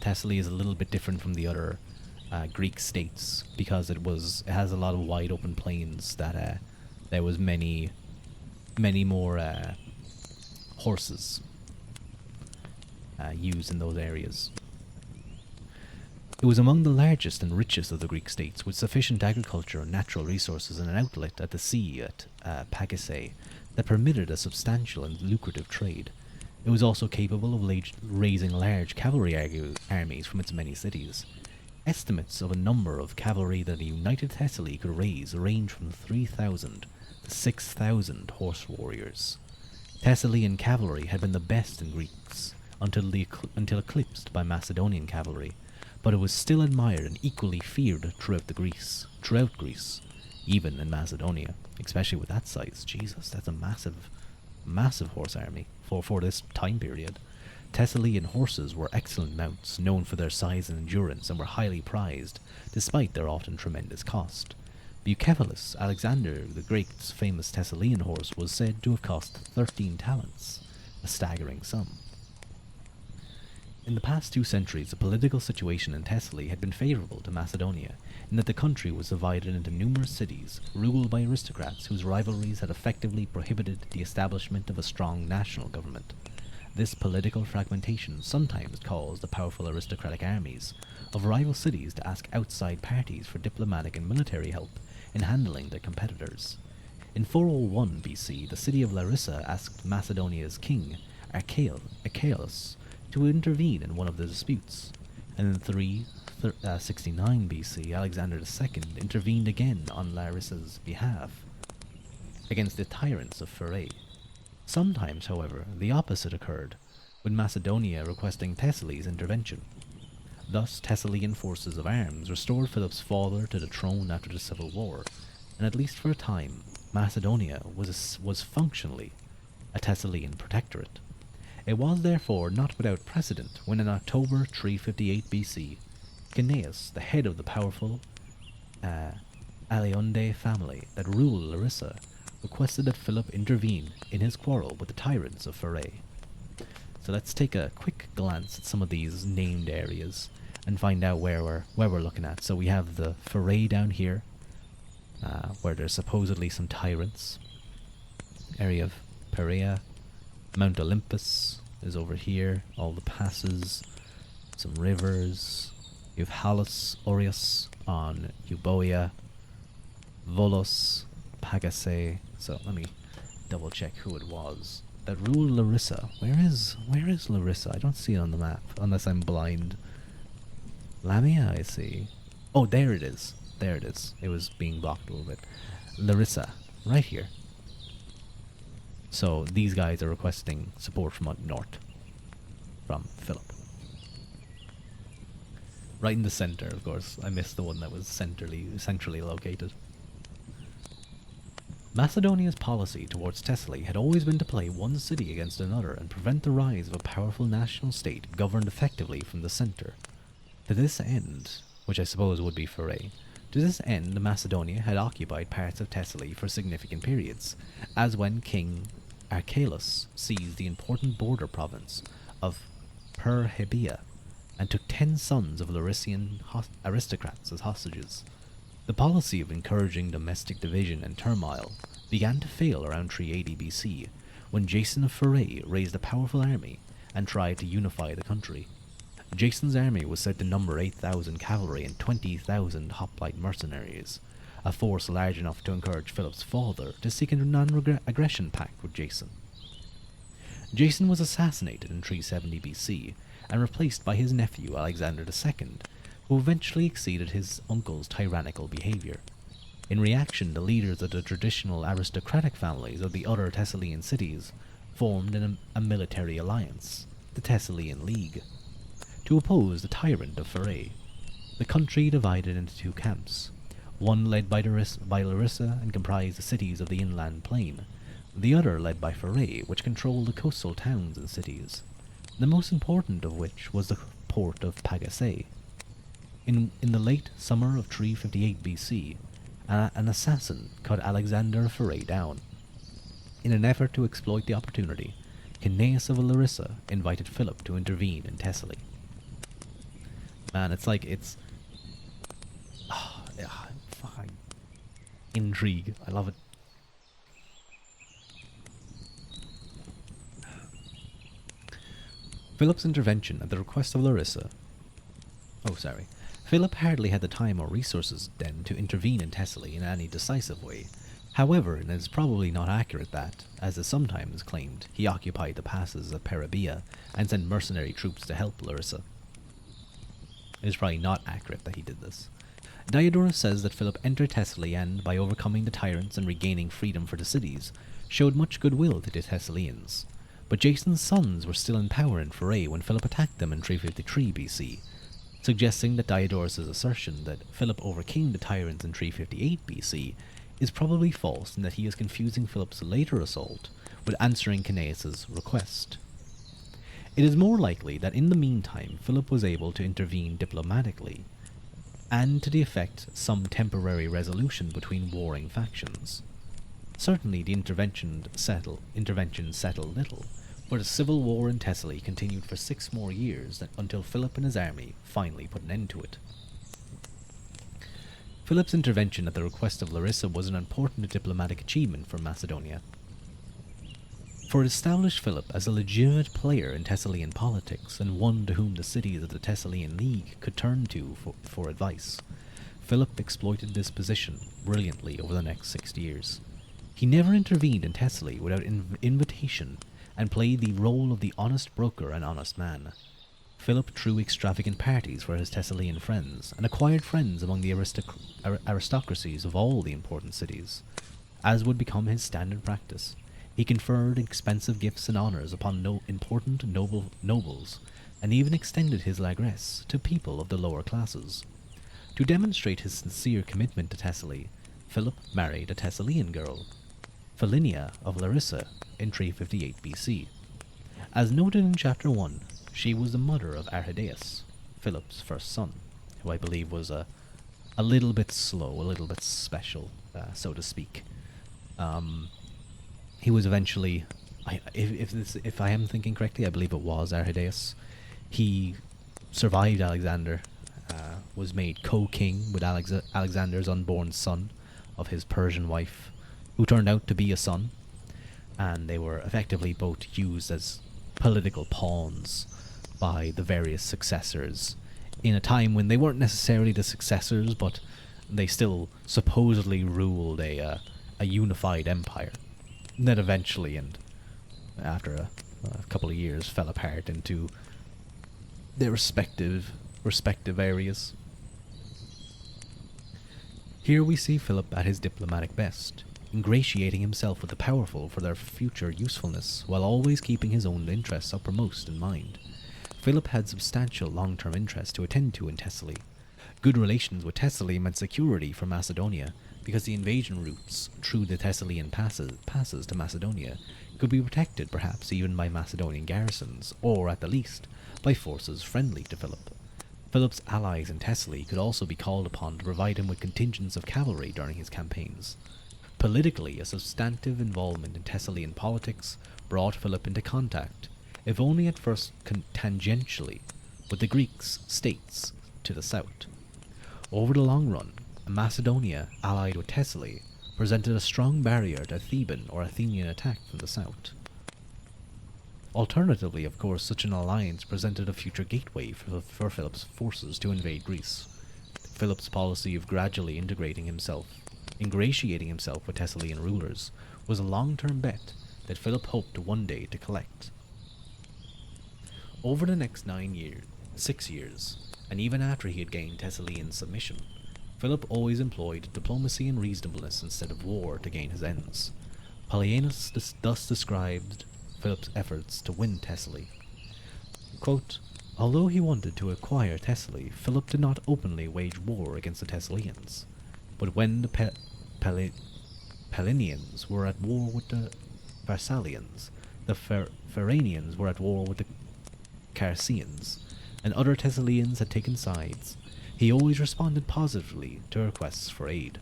Thessaly is a little bit different from the other Greek states because it has a lot of wide open plains that there was many more horses used in those areas. It was among the largest and richest of the Greek states, with sufficient agriculture and natural resources and an outlet at the sea at Pagassae that permitted a substantial and lucrative trade. It was also capable of raising large cavalry armies from its many cities. Estimates of a number of cavalry that a united Thessaly could raise range from 3,000 to 6,000 horse warriors. Thessalian cavalry had been the best in Greece until eclipsed by Macedonian cavalry, but it was still admired and equally feared throughout Greece, even in Macedonia, especially with that size. Jesus, that's a massive horse army for this time period. Thessalian horses were excellent mounts, known for their size and endurance, and were highly prized, despite their often tremendous cost. Bucephalus, Alexander the Great's famous Thessalian horse, was said to have cost 13 talents, a staggering sum. In the past 2 centuries, the political situation in Thessaly had been favourable to Macedonia, in that the country was divided into numerous cities, ruled by aristocrats whose rivalries had effectively prohibited the establishment of a strong national government. This political fragmentation sometimes caused the powerful aristocratic armies of rival cities to ask outside parties for diplomatic and military help in handling their competitors. In 401 BC, the city of Larissa asked Macedonia's king, Archelaus, to intervene in one of the disputes, and in 369 BC, Alexander II intervened again on Larissa's behalf against the tyrants of Pherae. Sometimes, however, the opposite occurred, with Macedonia requesting Thessaly's intervention. Thus, Thessalian forces of arms restored Philip's father to the throne after the civil war, and at least for a time, Macedonia was functionally a Thessalian protectorate. It was therefore not without precedent when in October 358 BC, Gnaeus, the head of the powerful Aleonde family that ruled Larissa, requested that Philip intervene in his quarrel with the tyrants of Pherae. So let's take a quick glance at some of these named areas and find out where we're looking at. So we have the Pherae down here, where there's supposedly some tyrants. Area of Perea. Mount Olympus is over here, all the passes, some rivers. You have Halys, Oreus on Euboea, Volos, Pagassae. So let me double check who it was that ruled Larissa. Where is Larissa? I don't see it on the map, unless I'm blind. Lamia, I see. Oh, there it is. There it is. It was being blocked a little bit. Larissa, right here. So these guys are requesting support from up north, from Philip. Right in the center, of course. I missed the one that was centrally located. Macedonia's policy towards Thessaly had always been to play one city against another and prevent the rise of a powerful national state governed effectively from the center. To this end, which I suppose would be Pherae, to this end Macedonia had occupied parts of Thessaly for significant periods, as when King Archelaus seized the important border province of Perrhaebia and took 10 sons of Larician aristocrats as hostages. The policy of encouraging domestic division and turmoil began to fail around 380 BC, when Jason of Pherae raised a powerful army and tried to unify the country. Jason's army was said to number 8,000 cavalry and 20,000 hoplite mercenaries, a force large enough to encourage Philip's father to seek a non-aggression pact with Jason. Jason was assassinated in 370 BC and replaced by his nephew Alexander II, who eventually exceeded his uncle's tyrannical behavior. In reaction, the leaders of the traditional aristocratic families of the other Thessalian cities formed a military alliance, the Thessalian League, to oppose the tyrant of Pherae. The country divided into two camps, one led by Larissa and comprised the cities of the inland plain, the other led by Pherae, which controlled the coastal towns and cities, the most important of which was the port of Pagasae. In the late summer of 358 BC, an assassin cut Alexander of Pherae down. In an effort to exploit the opportunity, Cneius of Larissa invited Philip to intervene in Thessaly. Man, it's fucking intrigue. I love it. Philip's intervention at the request of Larissa. Philip hardly had the time or resources then to intervene in Thessaly in any decisive way. However, it is probably not accurate that, as is sometimes claimed, he occupied the passes of Peribea and sent mercenary troops to help Larissa. It is probably not accurate that he did this. Diodorus says that Philip entered Thessaly and, by overcoming the tyrants and regaining freedom for the cities, showed much goodwill to the Thessalians. But Jason's sons were still in power in Pherae when Philip attacked them in 353 BC, suggesting that Diodorus' assertion that Philip overcame the tyrants in 358 BC is probably false and that he is confusing Philip's later assault with answering Cneius' request. It is more likely that in the meantime Philip was able to intervene diplomatically, and to the effect some temporary resolution between warring factions. Certainly the intervention settled little, but a civil war in Thessaly continued for 6 more years until Philip and his army finally put an end to it. Philip's intervention at the request of Larissa was an important diplomatic achievement for Macedonia, for it established Philip as a legitimate player in Thessalian politics and one to whom the cities of the Thessalian League could turn to for advice. Philip exploited this position brilliantly over the next 6 years. He never intervened in Thessaly without invitation and played the role of the honest broker and honest man. Philip threw extravagant parties for his Thessalian friends and acquired friends among the aristocracies of all the important cities. As would become his standard practice, he conferred expensive gifts and honors upon important nobles, and even extended his largesse to people of the lower classes. To demonstrate his sincere commitment to Thessaly, Philip married a Thessalian girl, Philinia of Larissa, in 358 BC. As noted in Chapter 1, she was the mother of Arrhidaeus, Philip's first son, who I believe was a little bit slow, a little bit special, so to speak. He was eventually, if I am thinking correctly, I believe it was Arrhidaeus. He survived Alexander, was made co-king with Alexander's unborn son of his Persian wife, who turned out to be a son, and they were effectively both used as political pawns by the various successors in a time when they weren't necessarily the successors, but they still supposedly ruled a unified empire that eventually, and after a couple of years, fell apart into their respective areas. Here we see Philip at his diplomatic best, ingratiating himself with the powerful for their future usefulness, while always keeping his own interests uppermost in mind. Philip had substantial long-term interests to attend to in Thessaly. Good relations with Thessaly meant security for Macedonia, because the invasion routes through the Thessalian passes to Macedonia could be protected perhaps even by Macedonian garrisons, or at the least, by forces friendly to Philip. Philip's allies in Thessaly could also be called upon to provide him with contingents of cavalry during his campaigns. Politically, a substantive involvement in Thessalian politics brought Philip into contact, if only at first tangentially, with the Greeks' states to the south. Over the long run, Macedonia, allied with Thessaly, presented a strong barrier to Theban or Athenian attack from the south. Alternatively, of course, such an alliance presented a future gateway for Philip's forces to invade Greece. Philip's policy of gradually ingratiating himself with Thessalian rulers was a long-term bet that Philip hoped one day to collect. Over the next 6 years, and even after he had gained Thessalian submission, Philip always employed diplomacy and reasonableness instead of war to gain his ends. Polyaenus thus described Philip's efforts to win Thessaly. Quote, "Although he wanted to acquire Thessaly, Philip did not openly wage war against the Thessalians. But when the Pellenians were at war with the Pharsalians, the Pharanians were at war with the Carcians, and other Thessalians had taken sides, he always responded positively to requests for aid.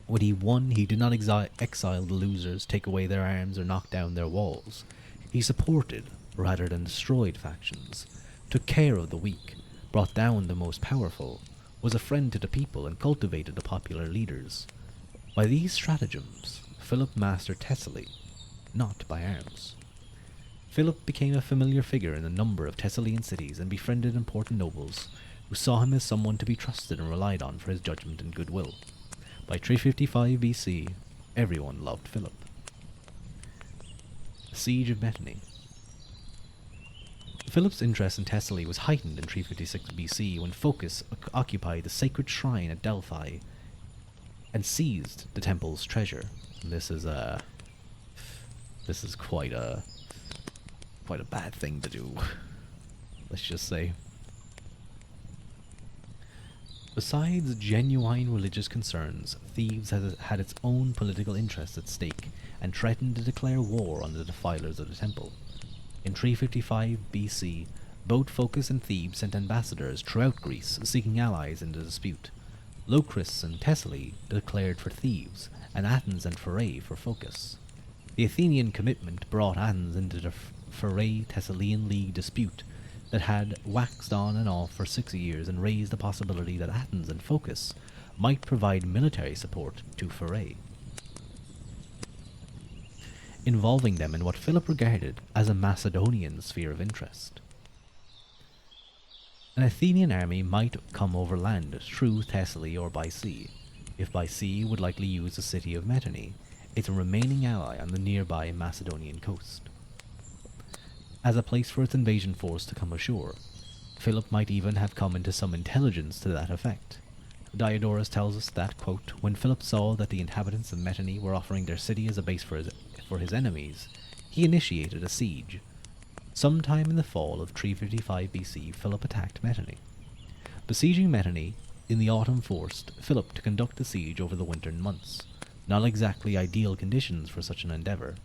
When he won, he did not exile the losers, take away their arms, or knock down their walls. He supported, rather than destroyed, factions, took care of the weak, brought down the most powerful, was a friend to the people, and cultivated the popular leaders. By these stratagems, Philip mastered Thessaly, not by arms." Philip became a familiar figure in a number of Thessalian cities and befriended important nobles, who saw him as someone to be trusted and relied on for his judgment and goodwill. By 355 BC, everyone loved Philip. The Siege of Metony. Philip's interest in Thessaly was heightened in 356 BC when Phocas occupied the sacred shrine at Delphi and seized the temple's treasure. And this is quite a bad thing to do, let's just say. Besides genuine religious concerns, Thebes had its own political interests at stake and threatened to declare war on the defilers of the temple. In 355 BC, both Phocas and Thebes sent ambassadors throughout Greece seeking allies in the dispute. Locris and Thessaly declared for Thebes, and Athens and Pherae for Phocas. The Athenian commitment brought Athens into the Pherae-Thessalian League dispute that had waxed on and off for 6 years and raised the possibility that Athens and Phocas might provide military support to Pherae, involving them in what Philip regarded as a Macedonian sphere of interest. An Athenian army might come overland through Thessaly or by sea. If by sea, would likely use the city of Metony, its remaining ally on the nearby Macedonian coast, as a place for its invasion force to come ashore. Philip might even have come into some intelligence to that effect. Diodorus tells us that, quote, "When Philip saw that the inhabitants of Metony were offering their city as a base for his enemies, he initiated a siege. Sometime in the fall of 355 BC, Philip attacked Metony. Besieging Metony in the autumn forced Philip to conduct the siege over the winter months, not exactly ideal conditions for such an endeavour,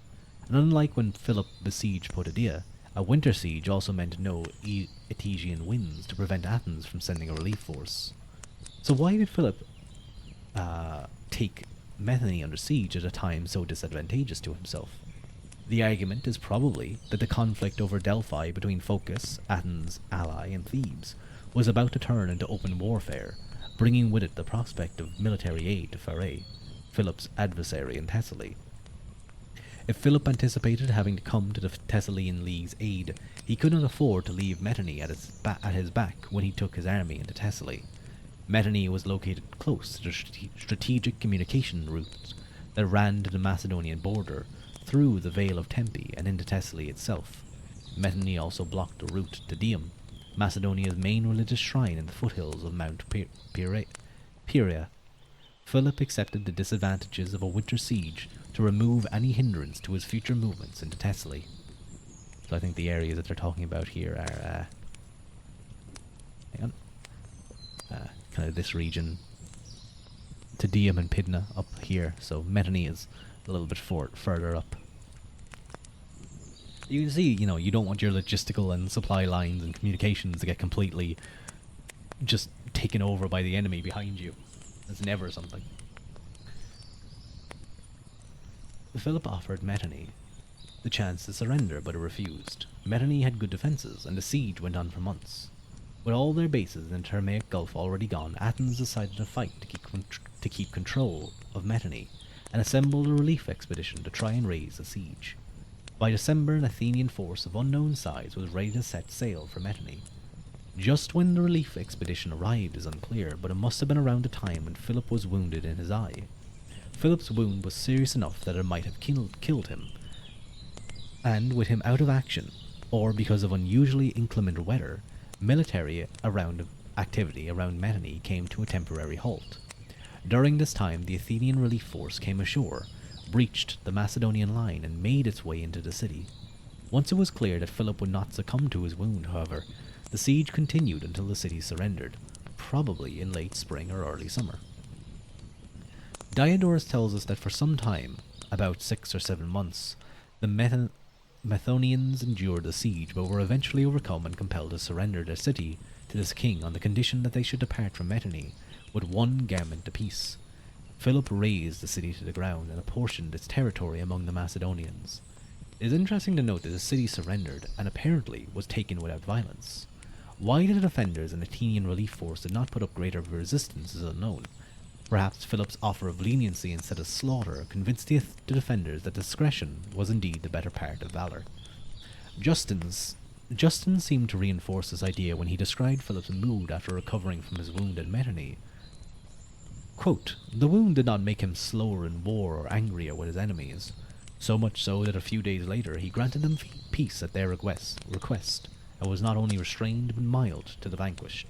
and unlike when Philip besieged Potidaea, a winter siege also meant no Etesian winds to prevent Athens from sending a relief force. So why did Philip take Metony under siege at a time so disadvantageous to himself? The argument is probably that the conflict over Delphi between Phocas, Athens' ally, and Thebes was about to turn into open warfare, bringing with it the prospect of military aid to Pherae, Philip's adversary in Thessaly. If Philip anticipated having to come to the Thessalian League's aid, he could not afford to leave Metony at his back when he took his army into Thessaly. Metony was located close to the strategic communication routes that ran to the Macedonian border, through the Vale of Tempe and into Thessaly itself. Metony also blocked the route to Dium, Macedonia's main religious shrine in the foothills of Mount Pieria. Philip accepted the disadvantages of a winter siege to remove any hindrance to his future movements into Thessaly. So I think the areas that they're talking about here are, kind of this region, to Dium and Pydna up here, so Metony is a little bit further up. You can see, you don't want your logistical and supply lines and communications to get completely just taken over by the enemy behind you. That's never something. Philip offered Metony the chance to surrender, but it refused. Metony had good defences, and the siege went on for months. With all their bases in the Thermaic Gulf already gone, Athens decided to fight to keep control of Methone, and assembled a relief expedition to try and raise the siege. By December, an Athenian force of unknown size was ready to set sail for Methone. Just when the relief expedition arrived is unclear, but it must have been around the time when Philip was wounded in his eye. Philip's wound was serious enough that it might have killed him, and with him out of action, or because of unusually inclement weather, military activity around Methone came to a temporary halt. During this time, the Athenian relief force came ashore, breached the Macedonian line, and made its way into the city. Once it was clear that Philip would not succumb to his wound, however, the siege continued until the city surrendered, probably in late spring or early summer. Diodorus tells us that for some time, about 6 or 7 months, the Methonians endured the siege, but were eventually overcome and compelled to surrender their city to this king on the condition that they should depart from Methone with one garment apiece. Philip razed the city to the ground and apportioned its territory among the Macedonians. It is interesting to note that the city surrendered and apparently was taken without violence. Why the defenders and Athenian relief force did not put up greater resistance is unknown. Perhaps Philip's offer of leniency instead of slaughter convinced the defenders that discretion was indeed the better part of valour. Justin seemed to reinforce this idea when he described Philip's mood after recovering from his wound at Methone. Quote, "The wound did not make him slower in war or angrier with his enemies, so much so that a few days later he granted them peace at their request, and was not only restrained but mild to the vanquished."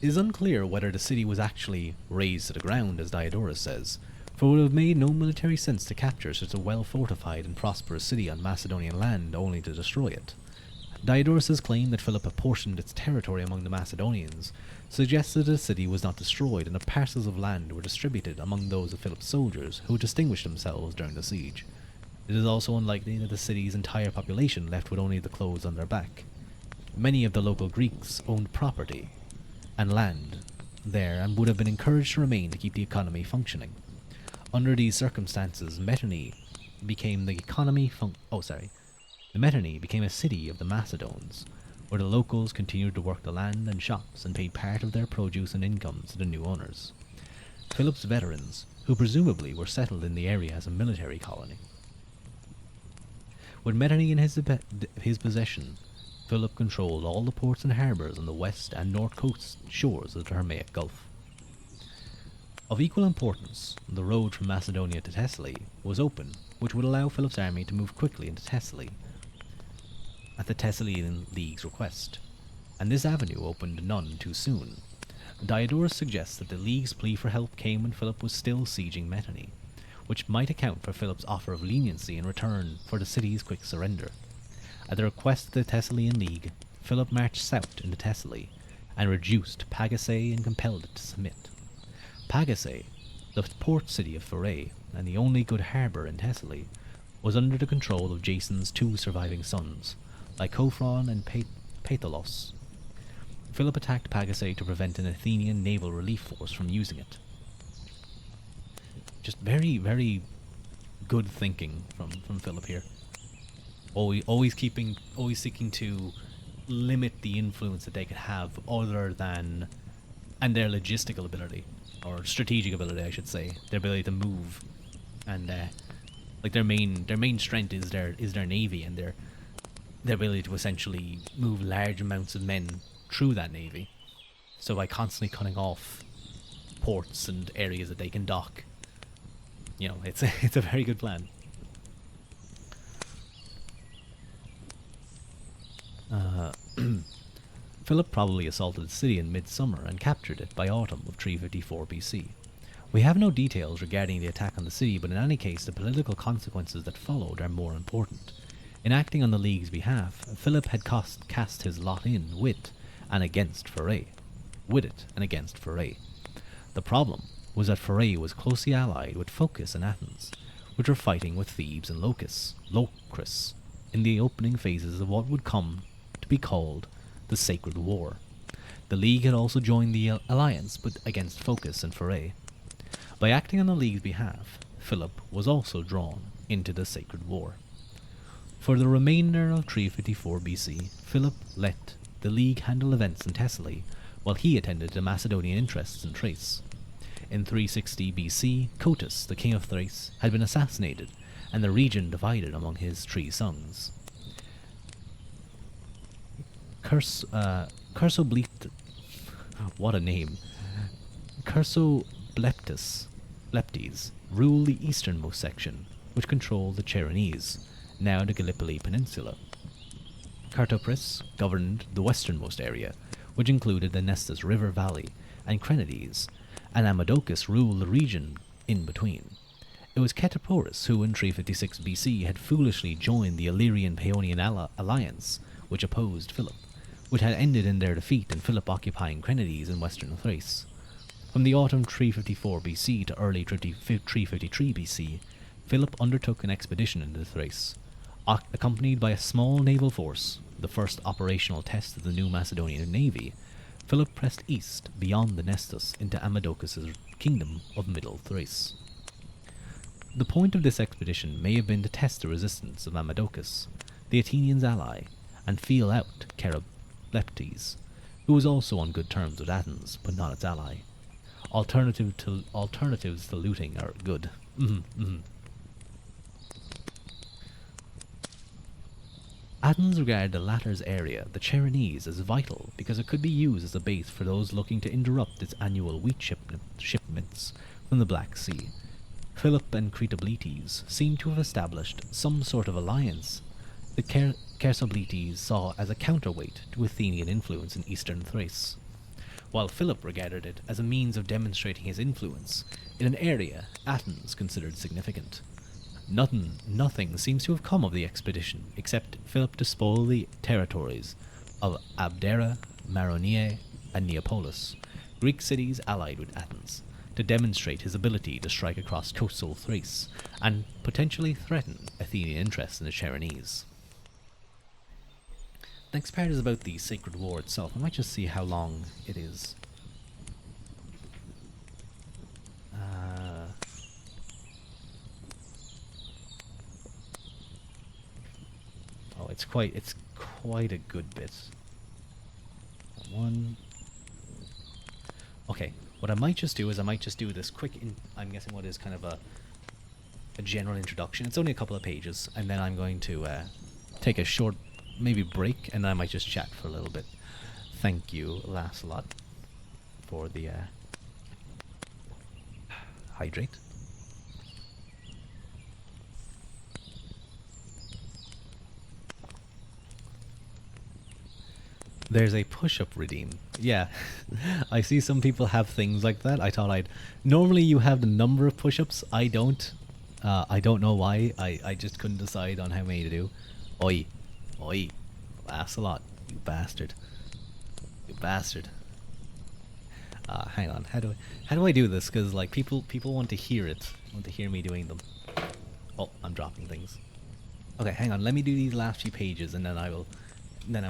It is unclear whether the city was actually razed to the ground, as Diodorus says, for it would have made no military sense to capture such a well-fortified and prosperous city on Macedonian land only to destroy it. Diodorus's claim that Philip apportioned its territory among the Macedonians suggests that the city was not destroyed and that parcels of land were distributed among those of Philip's soldiers who distinguished themselves during the siege. It is also unlikely that the city's entire population left with only the clothes on their back. Many of the local Greeks owned property and land there and would have been encouraged to remain to keep the economy functioning. Under these circumstances, Methone became a city of the Macedones, where the locals continued to work the land and shops and paid part of their produce and incomes to the new owners, Philip's veterans, who presumably were settled in the area as a military colony. With Methone in his possession, Philip controlled all the ports and harbours on the west and north coast shores of the Thermaic Gulf. Of equal importance, the road from Macedonia to Thessaly was open, which would allow Philip's army to move quickly into Thessaly at the Thessalian League's request, and this avenue opened none too soon. Diodorus suggests that the League's plea for help came when Philip was still sieging Methone, which might account for Philip's offer of leniency in return for the city's quick surrender. At the request of the Thessalian League, Philip marched south into Thessaly and reduced Pagasae and compelled it to submit. Pagasae, the port city of Pherae and the only good harbour in Thessaly, was under the control of Jason's 2 surviving sons, Lycophron and Paitholos. Philip attacked Pagasae to prevent an Athenian naval relief force from using it. Just very, very good thinking from Philip here. Always seeking to limit the influence that they could have other than, and their logistical ability, or strategic ability I should say, their ability to move, and like their main strength is their navy and their ability to essentially move large amounts of men through that navy. So by constantly cutting off ports and areas that they can dock, it's a very good plan. Philip probably assaulted the city in midsummer and captured it by autumn of 354 BC. We have no details regarding the attack on the city, but in any case the political consequences that followed are more important. In acting on the League's behalf, Philip had cast his lot in with and against Pherae. The problem was that Pherae was closely allied with Phocis and Athens, which were fighting with Thebes and Locris in the opening phases of what would come to be called the Sacred War. The League had also joined the alliance, but against Phocis and Pherae. By acting on the League's behalf, Philip was also drawn into the Sacred War. For the remainder of 354 BC, Philip let the League handle events in Thessaly, while he attended to Macedonian interests in Thrace. In 360 BC, Cotys, the king of Thrace, had been assassinated, and the region divided among his 3 sons. What a name. Cursobleptes ruled the easternmost section, which controlled the Chersonese, now the Gallipoli Peninsula. Cartopris governed the westernmost area, which included the Nestus River Valley and Crenades, and Amadocus ruled the region in between. It was Ketoporus who in 356 BC had foolishly joined the Illyrian-Paeonian alliance, which opposed Philip, which had ended in their defeat and Philip occupying Crenades in western Thrace. From the autumn 354 BC to early 353 BC, Philip undertook an expedition into Thrace. Accompanied by a small naval force, the first operational test of the new Macedonian navy, Philip pressed east beyond the Nestus into Amadocus' kingdom of Middle Thrace. The point of this expedition may have been to test the resistance of Amadocus, the Athenians' ally, and feel out Carobleptes, who was also on good terms with Athens, but not its ally. Alternatives to looting are good. Athens regarded the latter's area, the Chersonese, as vital because it could be used as a base for those looking to interrupt its annual wheat shipments from the Black Sea. Philip and Cretobletes seem to have established some sort of alliance that Chersobletes saw as a counterweight to Athenian influence in eastern Thrace, while Philip regarded it as a means of demonstrating his influence in an area Athens considered significant. Nothing seems to have come of the expedition, except Philip despoiled the territories of Abdera, Maroneae, and Neapolis, Greek cities allied with Athens, to demonstrate his ability to strike across coastal Thrace and potentially threaten Athenian interests in the Chersonese. Next part is about the Sacred War itself. I might just see how long it is. Oh, it's quite a good bit. One. Okay, what I might just do is do this quick. I'm guessing what is kind of a general introduction. It's only a couple of pages, and then I'm going to take a short, maybe break, and I might just chat for a little bit. Thank you, Lancelot, for the hydrate. There's a push-up redeem. Yeah, I see some people have things like that. I thought I'd... Normally you have the number of push-ups. I don't. I don't know why. I just couldn't decide on how many to do. Oi. Oi. Lancelot. You bastard. You bastard. Hang on. How do I do this? Because like people want to hear it. Want to hear me doing them. Oh, I'm dropping things. Okay, hang on. Let me do these last few pages and then I will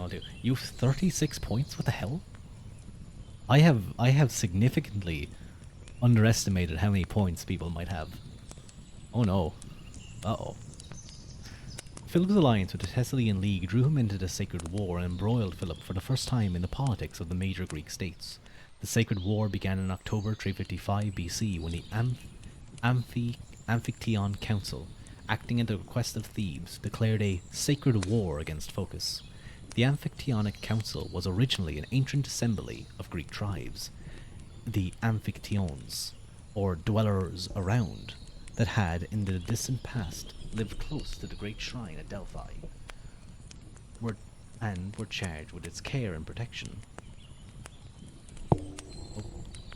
do. You've 36 points? What the hell? I have significantly underestimated how many points people might have. Oh no. Uh-oh. Philip's alliance with the Thessalian League drew him into the Sacred War and embroiled Philip for the first time in the politics of the major Greek states. The Sacred War began in October 355 BC when the Amphictyon Council, acting at the request of Thebes, declared a sacred war against Phocas. The Amphictyonic Council was originally an ancient assembly of Greek tribes, the Amphictyons, or dwellers around, that had, in the distant past, lived close to the great shrine at Delphi, were charged with its care and protection.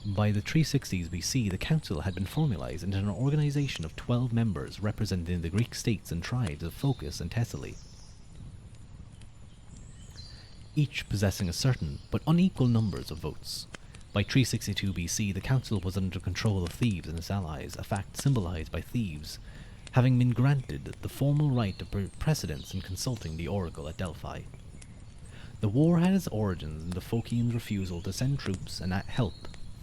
By the 360s BC, the council had been formalized into an organization of 12 members representing the Greek states and tribes of Phocis and Thessaly, each possessing a certain but unequal numbers of votes. By 362 BC, the council was under control of Thebes and its allies, a fact symbolized by Thebes having been granted the formal right of precedence in consulting the oracle at Delphi. The war had its origins in the Phocians' refusal to send troops and help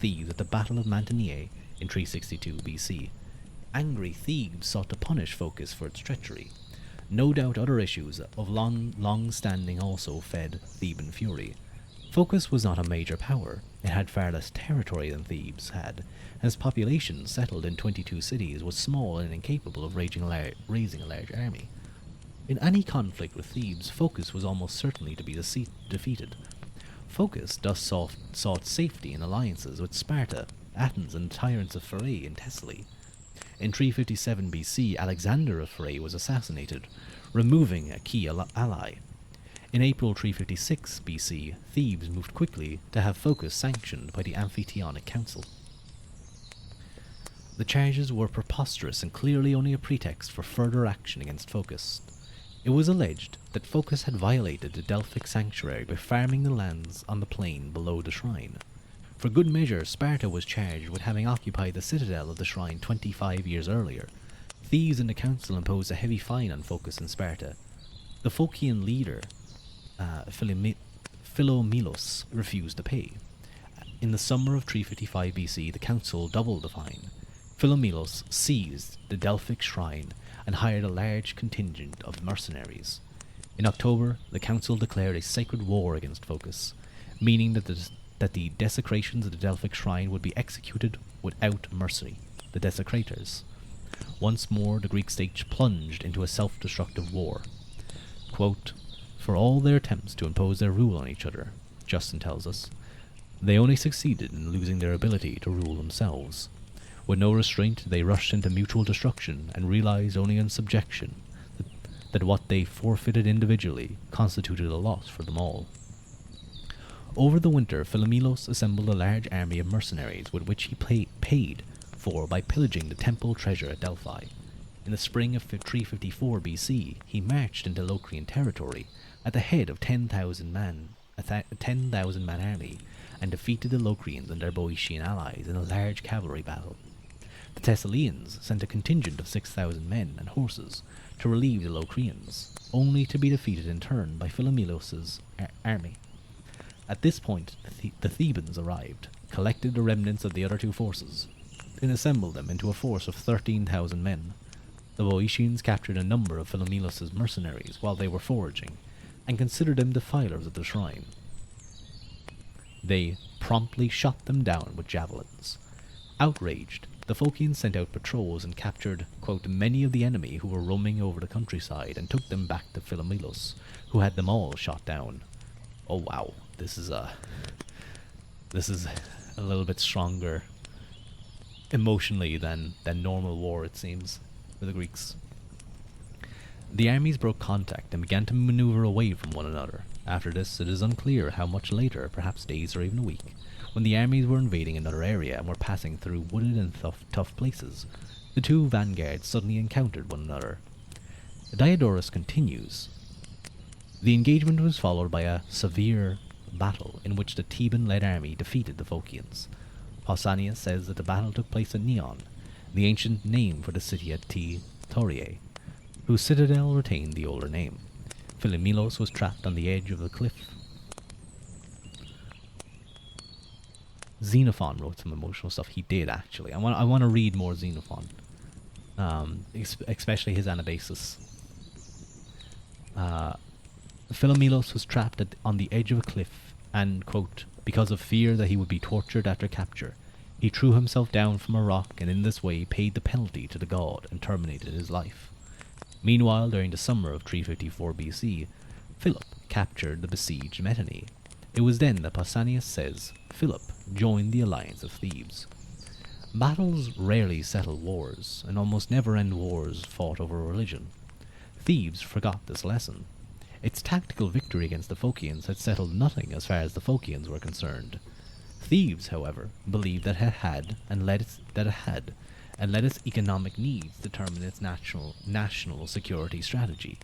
Thebes at the Battle of Mantineae in 362 BC. Angry Thebes sought to punish Phocas for its treachery. No doubt other issues of long standing also fed Theban fury. Phocas was not a major power. It had far less territory than Thebes had, and its population, settled in 22 cities, was small and incapable of raising a large army. In any conflict with Thebes, Phocas was almost certainly to be defeated. Phocas thus sought safety in alliances with Sparta, Athens, and the tyrants of Pherae in Thessaly. In 357 BC, Alexander of Pherae was assassinated, removing a key ally. In April 356 BC, Thebes moved quickly to have Phocas sanctioned by the Amphictyonic Council. The charges were preposterous and clearly only a pretext for further action against Phocas. It was alleged that Phocas had violated the Delphic sanctuary by farming the lands on the plain below the shrine. For good measure, Sparta was charged with having occupied the citadel of the shrine 25 years earlier. Thebes and the council imposed a heavy fine on Phocas and Sparta. The Phocian leader, Philomelos, refused to pay. In the summer of 355 BC, the council doubled the fine. Philomelos seized the Delphic shrine and hired a large contingent of mercenaries. In October, the council declared a sacred war against Phocas, meaning that the desecrations of the Delphic shrine would be executed without mercy. The desecrators. Once more, the Greek state plunged into a self-destructive war. Quote, "For all their attempts to impose their rule on each other," Justin tells us, "they only succeeded in losing their ability to rule themselves. With no restraint, they rushed into mutual destruction and realized only in subjection that what they forfeited individually constituted a loss for them all." Over the winter, Philomelos assembled a large army of mercenaries with which he paid for by pillaging the temple treasure at Delphi. In the spring of 354 BC, he marched into Locrian territory at the head of 10,000 man army, and defeated the Locrians and their Boeotian allies in a large cavalry battle. The Thessalians sent a contingent of 6,000 men and horses to relieve the Locrians, only to be defeated in turn by Philomelos' army. At this point, the Thebans arrived, collected the remnants of the other two forces, and assembled them into a force of 13,000 men. The Boeotians captured a number of Philomelos' mercenaries while they were foraging, and considered them defilers of the shrine. They promptly shot them down with javelins. Outraged, the Phocians sent out patrols and captured, quote, "many of the enemy who were roaming over the countryside, and took them back to Philomelos, who had them all shot down." Oh wow, this is a little bit stronger emotionally than normal war, it seems, for the Greeks. The armies broke contact and began to maneuver away from one another. After this, it is unclear how much later, perhaps days or even a week, when the armies were invading another area and were passing through wooded and tough places, the two vanguards suddenly encountered one another. Diodorus continues, "The engagement was followed by a severe battle in which the Theban-led army defeated the Phocians. Pausanias says that the battle took place at Neon, the ancient name for the city at Tauriae, whose citadel retained the older name. Philomelos was trapped on the edge of the cliff." Xenophon wrote some emotional stuff. He did, actually. I want to read more Xenophon, especially his Anabasis. Philomelos was trapped on the edge of a cliff, and, quote, "because of fear that he would be tortured after capture, he threw himself down from a rock, and in this way paid the penalty to the god and terminated his life." Meanwhile, during the summer of 354 BC, Phillip captured the besieged Metone. It was then that Pausanias says Phillip joined the alliance of Thebes. Battles rarely settle wars, and almost never end wars fought over religion. Thebes forgot this lesson. Its tactical victory against the Phocians had settled nothing as far as the Phocians were concerned. Thebes, however, believed that it had, and let its economic needs determine its national security strategy.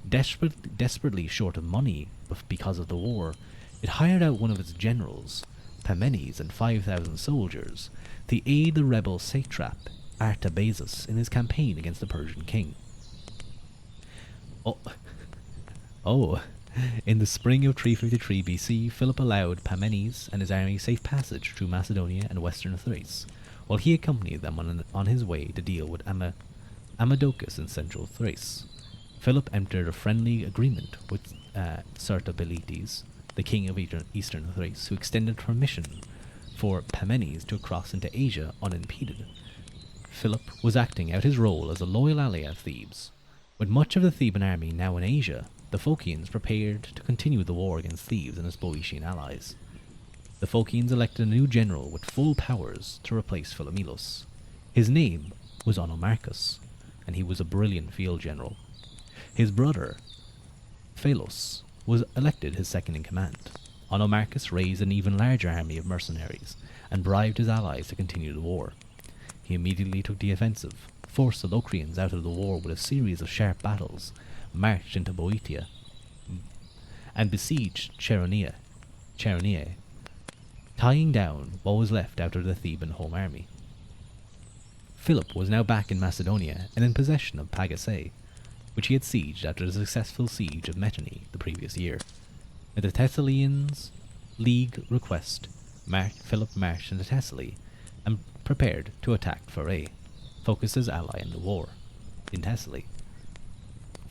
Desperately short of money because of the war, it hired out one of its generals, Pamenes, and 5,000 soldiers to aid the rebel satrap Artabazus in his campaign against the Persian king. In the spring of 353 BC, Philip allowed Pamenes and his army safe passage through Macedonia and western Thrace, while he accompanied them on his way to deal with Amadocus in central Thrace. Philip entered a friendly agreement with Sertabilites, the king of Eastern Thrace, who extended permission for Pamenes to cross into Asia unimpeded. Philip was acting out his role as a loyal ally of Thebes. With much of the Theban army now in Asia, the Phocians prepared to continue the war against Thebes and his Boeotian allies. The Phocians elected a new general with full powers to replace Philomelos. His name was Onomarchus, and he was a brilliant field general. His brother, Phalos, was elected his second in command. Onomarchus raised an even larger army of mercenaries and bribed his allies to continue the war. He immediately took the offensive, forced the Locrians out of the war with a series of sharp battles, marched into Boeotia, and besieged Chaeronea, tying down what was left out of the Theban home army. Philip was now back in Macedonia and in possession of Pagasae, which he had sieged after the successful siege of Metone the previous year. At the Thessalians' league request, Philip marched into Thessaly and prepared to attack Pherae, Phocus's ally in the war, in Thessaly.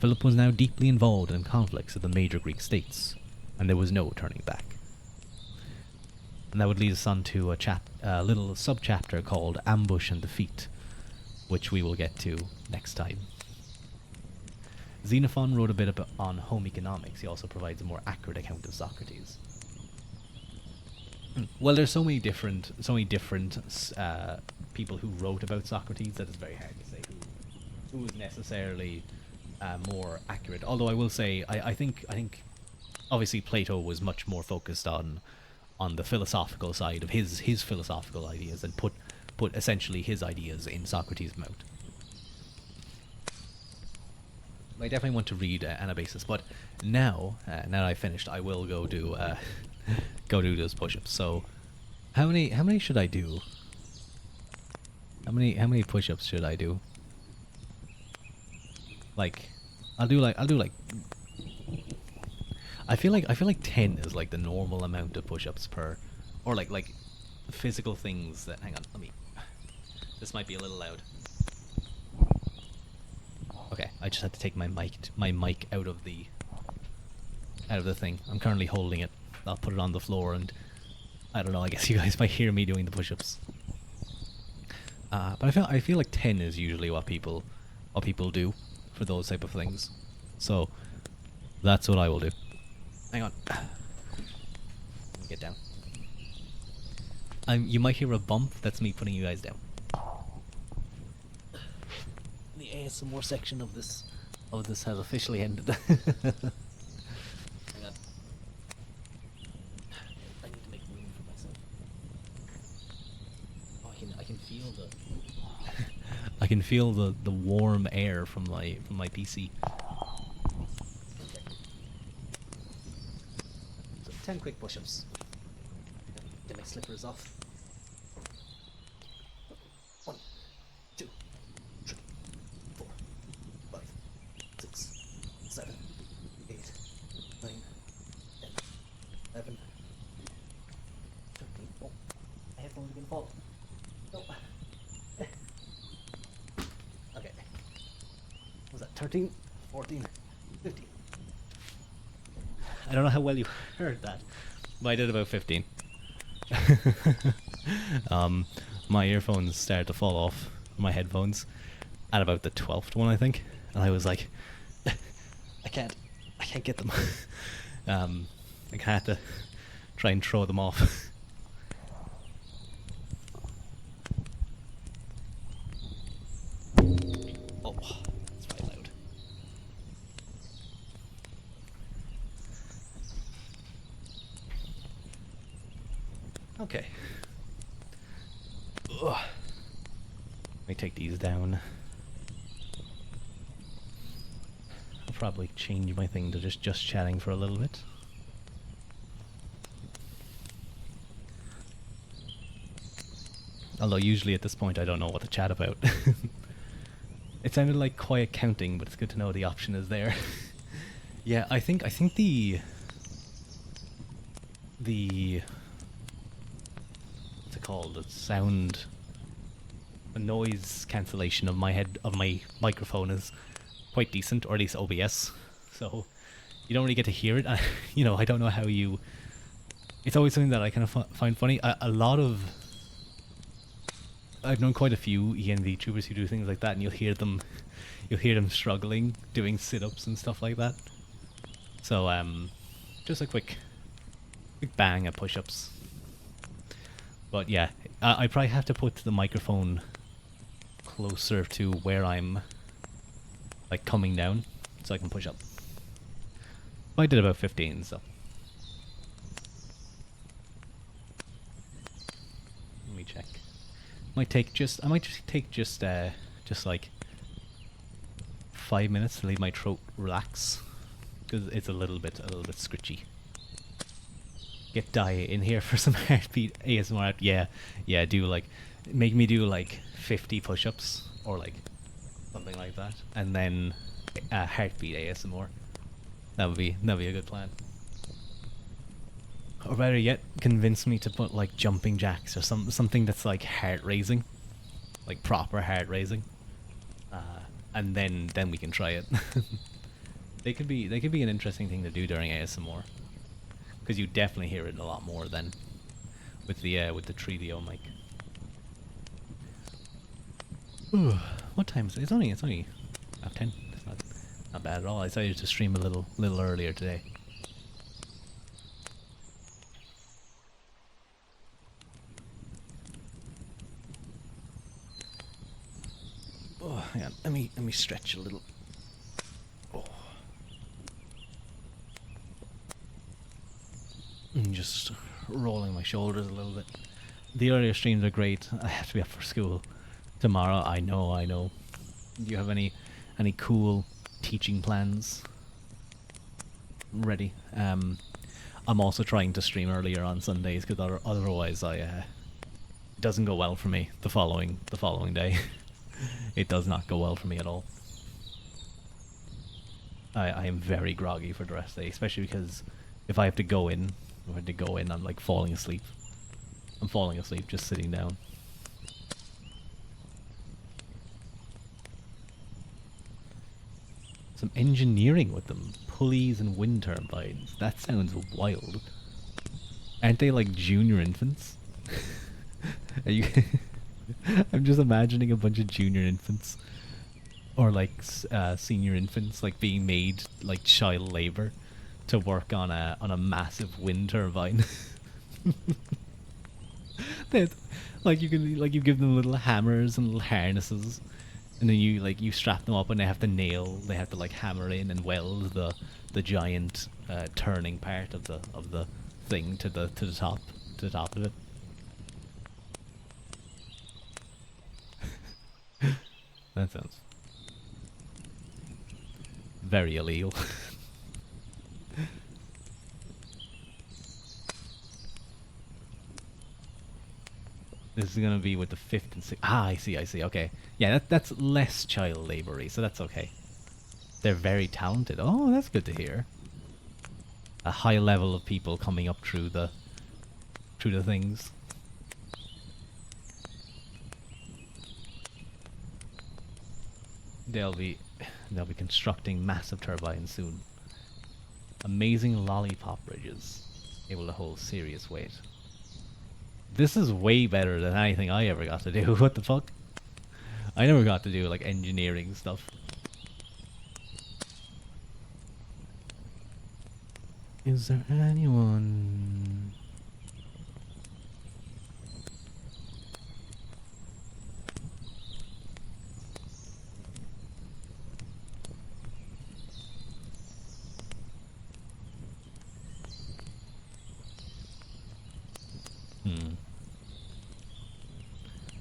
Philip was now deeply involved in conflicts with the major Greek states, and there was no turning back. And that would lead us on to a little sub-chapter called Ambush and Defeat, which we will get to next time. Xenophon wrote a bit on home economics. He also provides a more accurate account of Socrates. Well, there's so many different people who wrote about Socrates that it's very hard to say who is necessarily more accurate. Although I will say, I think obviously Plato was much more focused on the philosophical side of his philosophical ideas and put essentially his ideas in Socrates' mouth. I definitely want to read Anabasis, but now that I've finished, I will go do those push-ups. So, how many should I do? How many push-ups should I do? Like, I'll do like. I feel like 10 is like the normal amount of push-ups per, or like physical things that. Hang on, this might be a little loud. Okay, I just had to take my mic out of the thing. I'm currently holding it. I'll put it on the floor, and I don't know. I guess you guys might hear me doing the push-ups. But I feel like 10 is usually what people do for those type of things. So that's what I will do. Hang on. Let me get down. You might hear a bump. That's me putting you guys down. The ASMR section of this has officially ended. Hang on. I need to make room for myself. Oh, I can feel I can feel the warm air from my PC. Okay. So 10 quick push-ups. Get my slippers off. 1, 2, 3, 4, 5, 6, 7, 8, 9, 10, 11, 13. Oh, my headphones are gonna fall. No. Okay. What was that? 13, 14, 15. I don't know how well you heard that, but I did about 15. My earphones started to fall off my headphones at about the 12th one, I think, and I was like, I can't get them. I had to try and throw them off. Oh, that's very loud. Okay. Ugh. Let me take these down. I'll probably change my thing to just chatting for a little bit. Although usually at this point I don't know what to chat about. It sounded like quiet counting, but it's good to know the option is there. Yeah, I think the what's it called? The noise cancellation of my microphone is quite decent, or at least OBS. So you don't really get to hear it. You know, I don't know how you. It's always something that I kind of find funny. A lot of I've known quite a few ENV tubers who do things like that, and you'll hear them struggling doing sit-ups and stuff like that. So just a quick bang at push-ups. But yeah, I probably have to put the microphone closer to where I'm like coming down, so I can push up. I did about 15, so. Let me check. I might just take just like 5 minutes to leave my throat relax, because it's a little bit scritchy. Get Daya in here for some heartbeat ASMR. Yeah, do like, make me do like 50 push-ups or like something like that, and then heartbeat ASMR. That would be a good plan. Or better yet, convince me to put like jumping jacks or something that's like heart raising, like proper heart raising, and then we can try it. They could be an interesting thing to do during ASMR, because you definitely hear it a lot more than with the 3DO mic. Ooh, what time is it? It's only 10. It's not bad at all. I decided to stream a little earlier today. Oh, hang on. Let me stretch a little. Oh. I'm just rolling my shoulders a little bit. The earlier streams are great. I have to be up for school tomorrow. I know. Do you have any cool teaching plans ready? I'm also trying to stream earlier on Sundays, because otherwise it doesn't go well for me the following day. It does not go well for me at all. I am very groggy for the rest of the day, especially because if I have to go in, I'm like falling asleep. I'm falling asleep just sitting down. Some engineering with them. Pulleys and wind turbines. That sounds wild. Aren't they like junior infants? Are you... I'm just imagining a bunch of junior infants, or like senior infants, like being made like child labor to work on a massive wind turbine. Like you give them little hammers and little harnesses, and then you strap them up, and they have to like hammer in and weld the giant turning part of the thing to the top of it. That sounds very illegal. This is gonna be with the 5th and 6th. Ah, I see. Okay, yeah, that's less child labour-y, so that's okay. They're very talented. Oh, that's good to hear. A high level of people coming up through the things. They'll be constructing massive turbines soon. Amazing lollipop bridges, able to hold serious weight. This is way better than anything I ever got to do. What the fuck? I never got to do like engineering stuff. Is there anyone?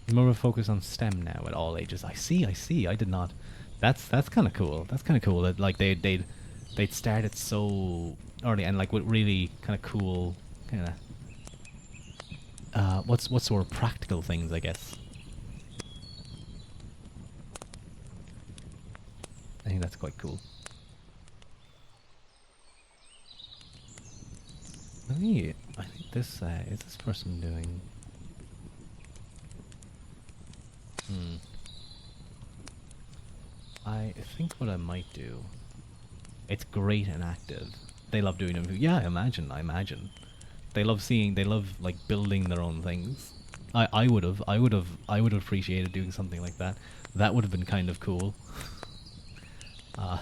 More of a focus on STEM now at all ages. I see. I did not. That's kind of cool. That's kind of cool that like they'd start it so early, and like with really kind of cool kind of what sort of practical things, I guess. I think that's quite cool. I think this is this person doing. I think what I might do. It's great and active. They love doing them. Yeah, I imagine. They love seeing. They love like building their own things. I would have appreciated doing something like that. That would have been kind of cool. Uh,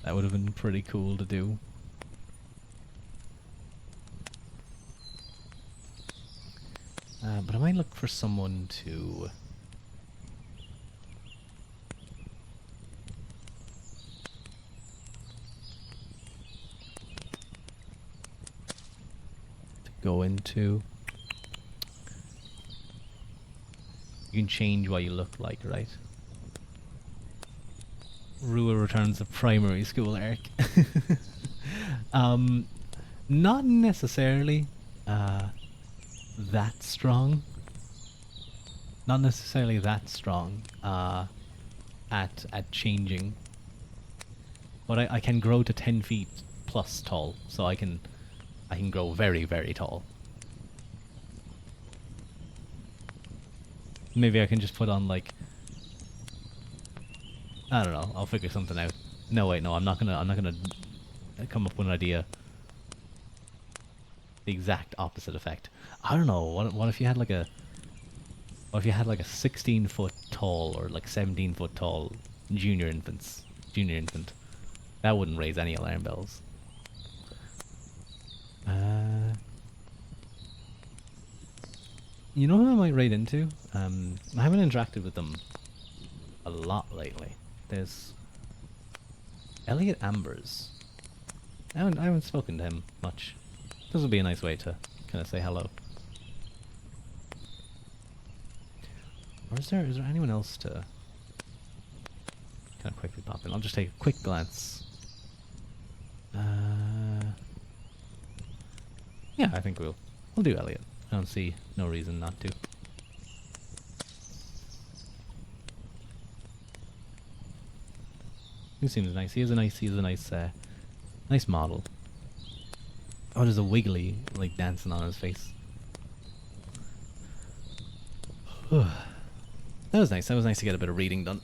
that would have been pretty cool to do. But I might look for someone to go into. You can change what you look like, right? Ruadh returns to primary school, Eric. um, not necessarily that strong. Not necessarily that strong at changing. But I can grow to 10 feet plus tall, so I can grow very, very tall. Maybe I can just put on like, I don't know, I'll figure something out. No wait, no, I'm not gonna come up with an idea. The exact opposite effect. I don't know, what if you had like a 16-foot tall or like 17-foot tall junior infant. That wouldn't raise any alarm bells. You know who I might raid into? I haven't interacted with them a lot lately. There's Elliot Ambers. I haven't spoken to him much. This would be a nice way to kind of say hello. Or is there anyone else to kind of quickly pop in? I'll just take a quick glance. Yeah, I think we'll do Elliot. I don't see no reason not to. He seems nice. He's a nice model. Oh, there's a wiggly like dancing on his face. That was nice. That was nice to get a bit of reading done.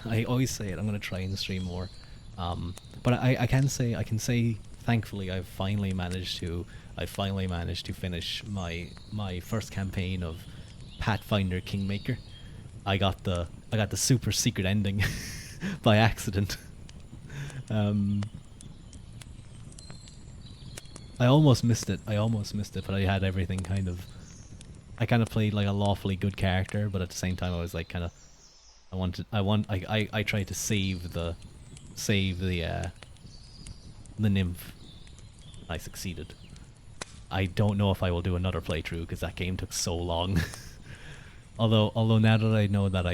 I always say it. I'm gonna try and stream more. But I can say thankfully I finally managed to finish my first campaign of Pathfinder Kingmaker. I got the super secret ending by accident. I almost missed it, but I had everything I kind of played like a lawfully good character, but at the same time I was like I tried to save the nymph. I succeeded. I don't know if I will do another playthrough because that game took so long. although now that I know that I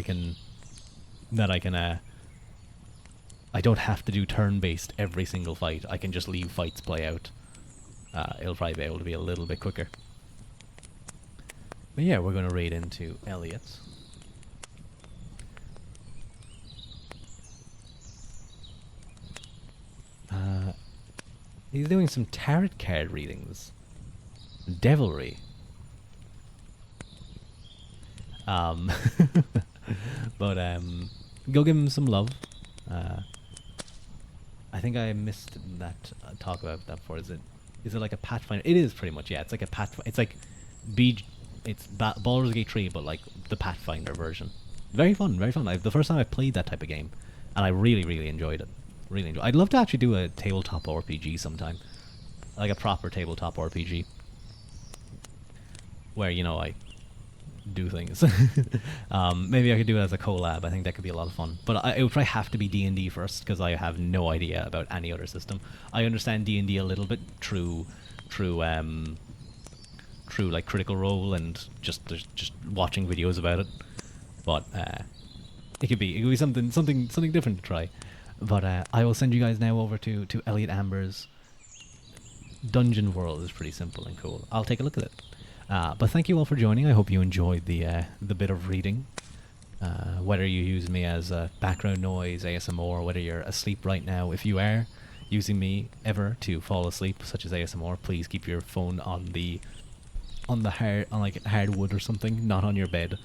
don't have to do turn-based every single fight. I can just leave fights play out. It'll probably be able to be a little bit quicker. But yeah, we're going to raid into Elliot. He's doing some tarot card readings. Devilry. But go give him some love. I think I missed that talk about that before. Is it like a Pathfinder? It is pretty much, yeah. It's like a Pathfinder. It's like it's Baldur's Gate 3, but like the Pathfinder version. Very fun, very fun. The first time I played that type of game, and I really, really enjoyed it. Really enjoyed. I'd love to actually do a tabletop RPG sometime, like a proper tabletop RPG, where I do things. Maybe I could do it as a collab. I think that could be a lot of fun. But it would probably have to be D&D first, because I have no idea about any other system. I understand D&D a little bit through like Critical Role and just watching videos about it. But it could be something different to try. But I will send you guys now over to Elliot Amber's Dungeon World. Is pretty simple and cool. I'll take a look at it. But thank you all for joining. I hope you enjoyed the bit of reading. Whether you use me as background noise, ASMR, whether you're asleep right now, if you are using me ever to fall asleep, such as ASMR, please keep your phone on like hardwood or something, not on your bed.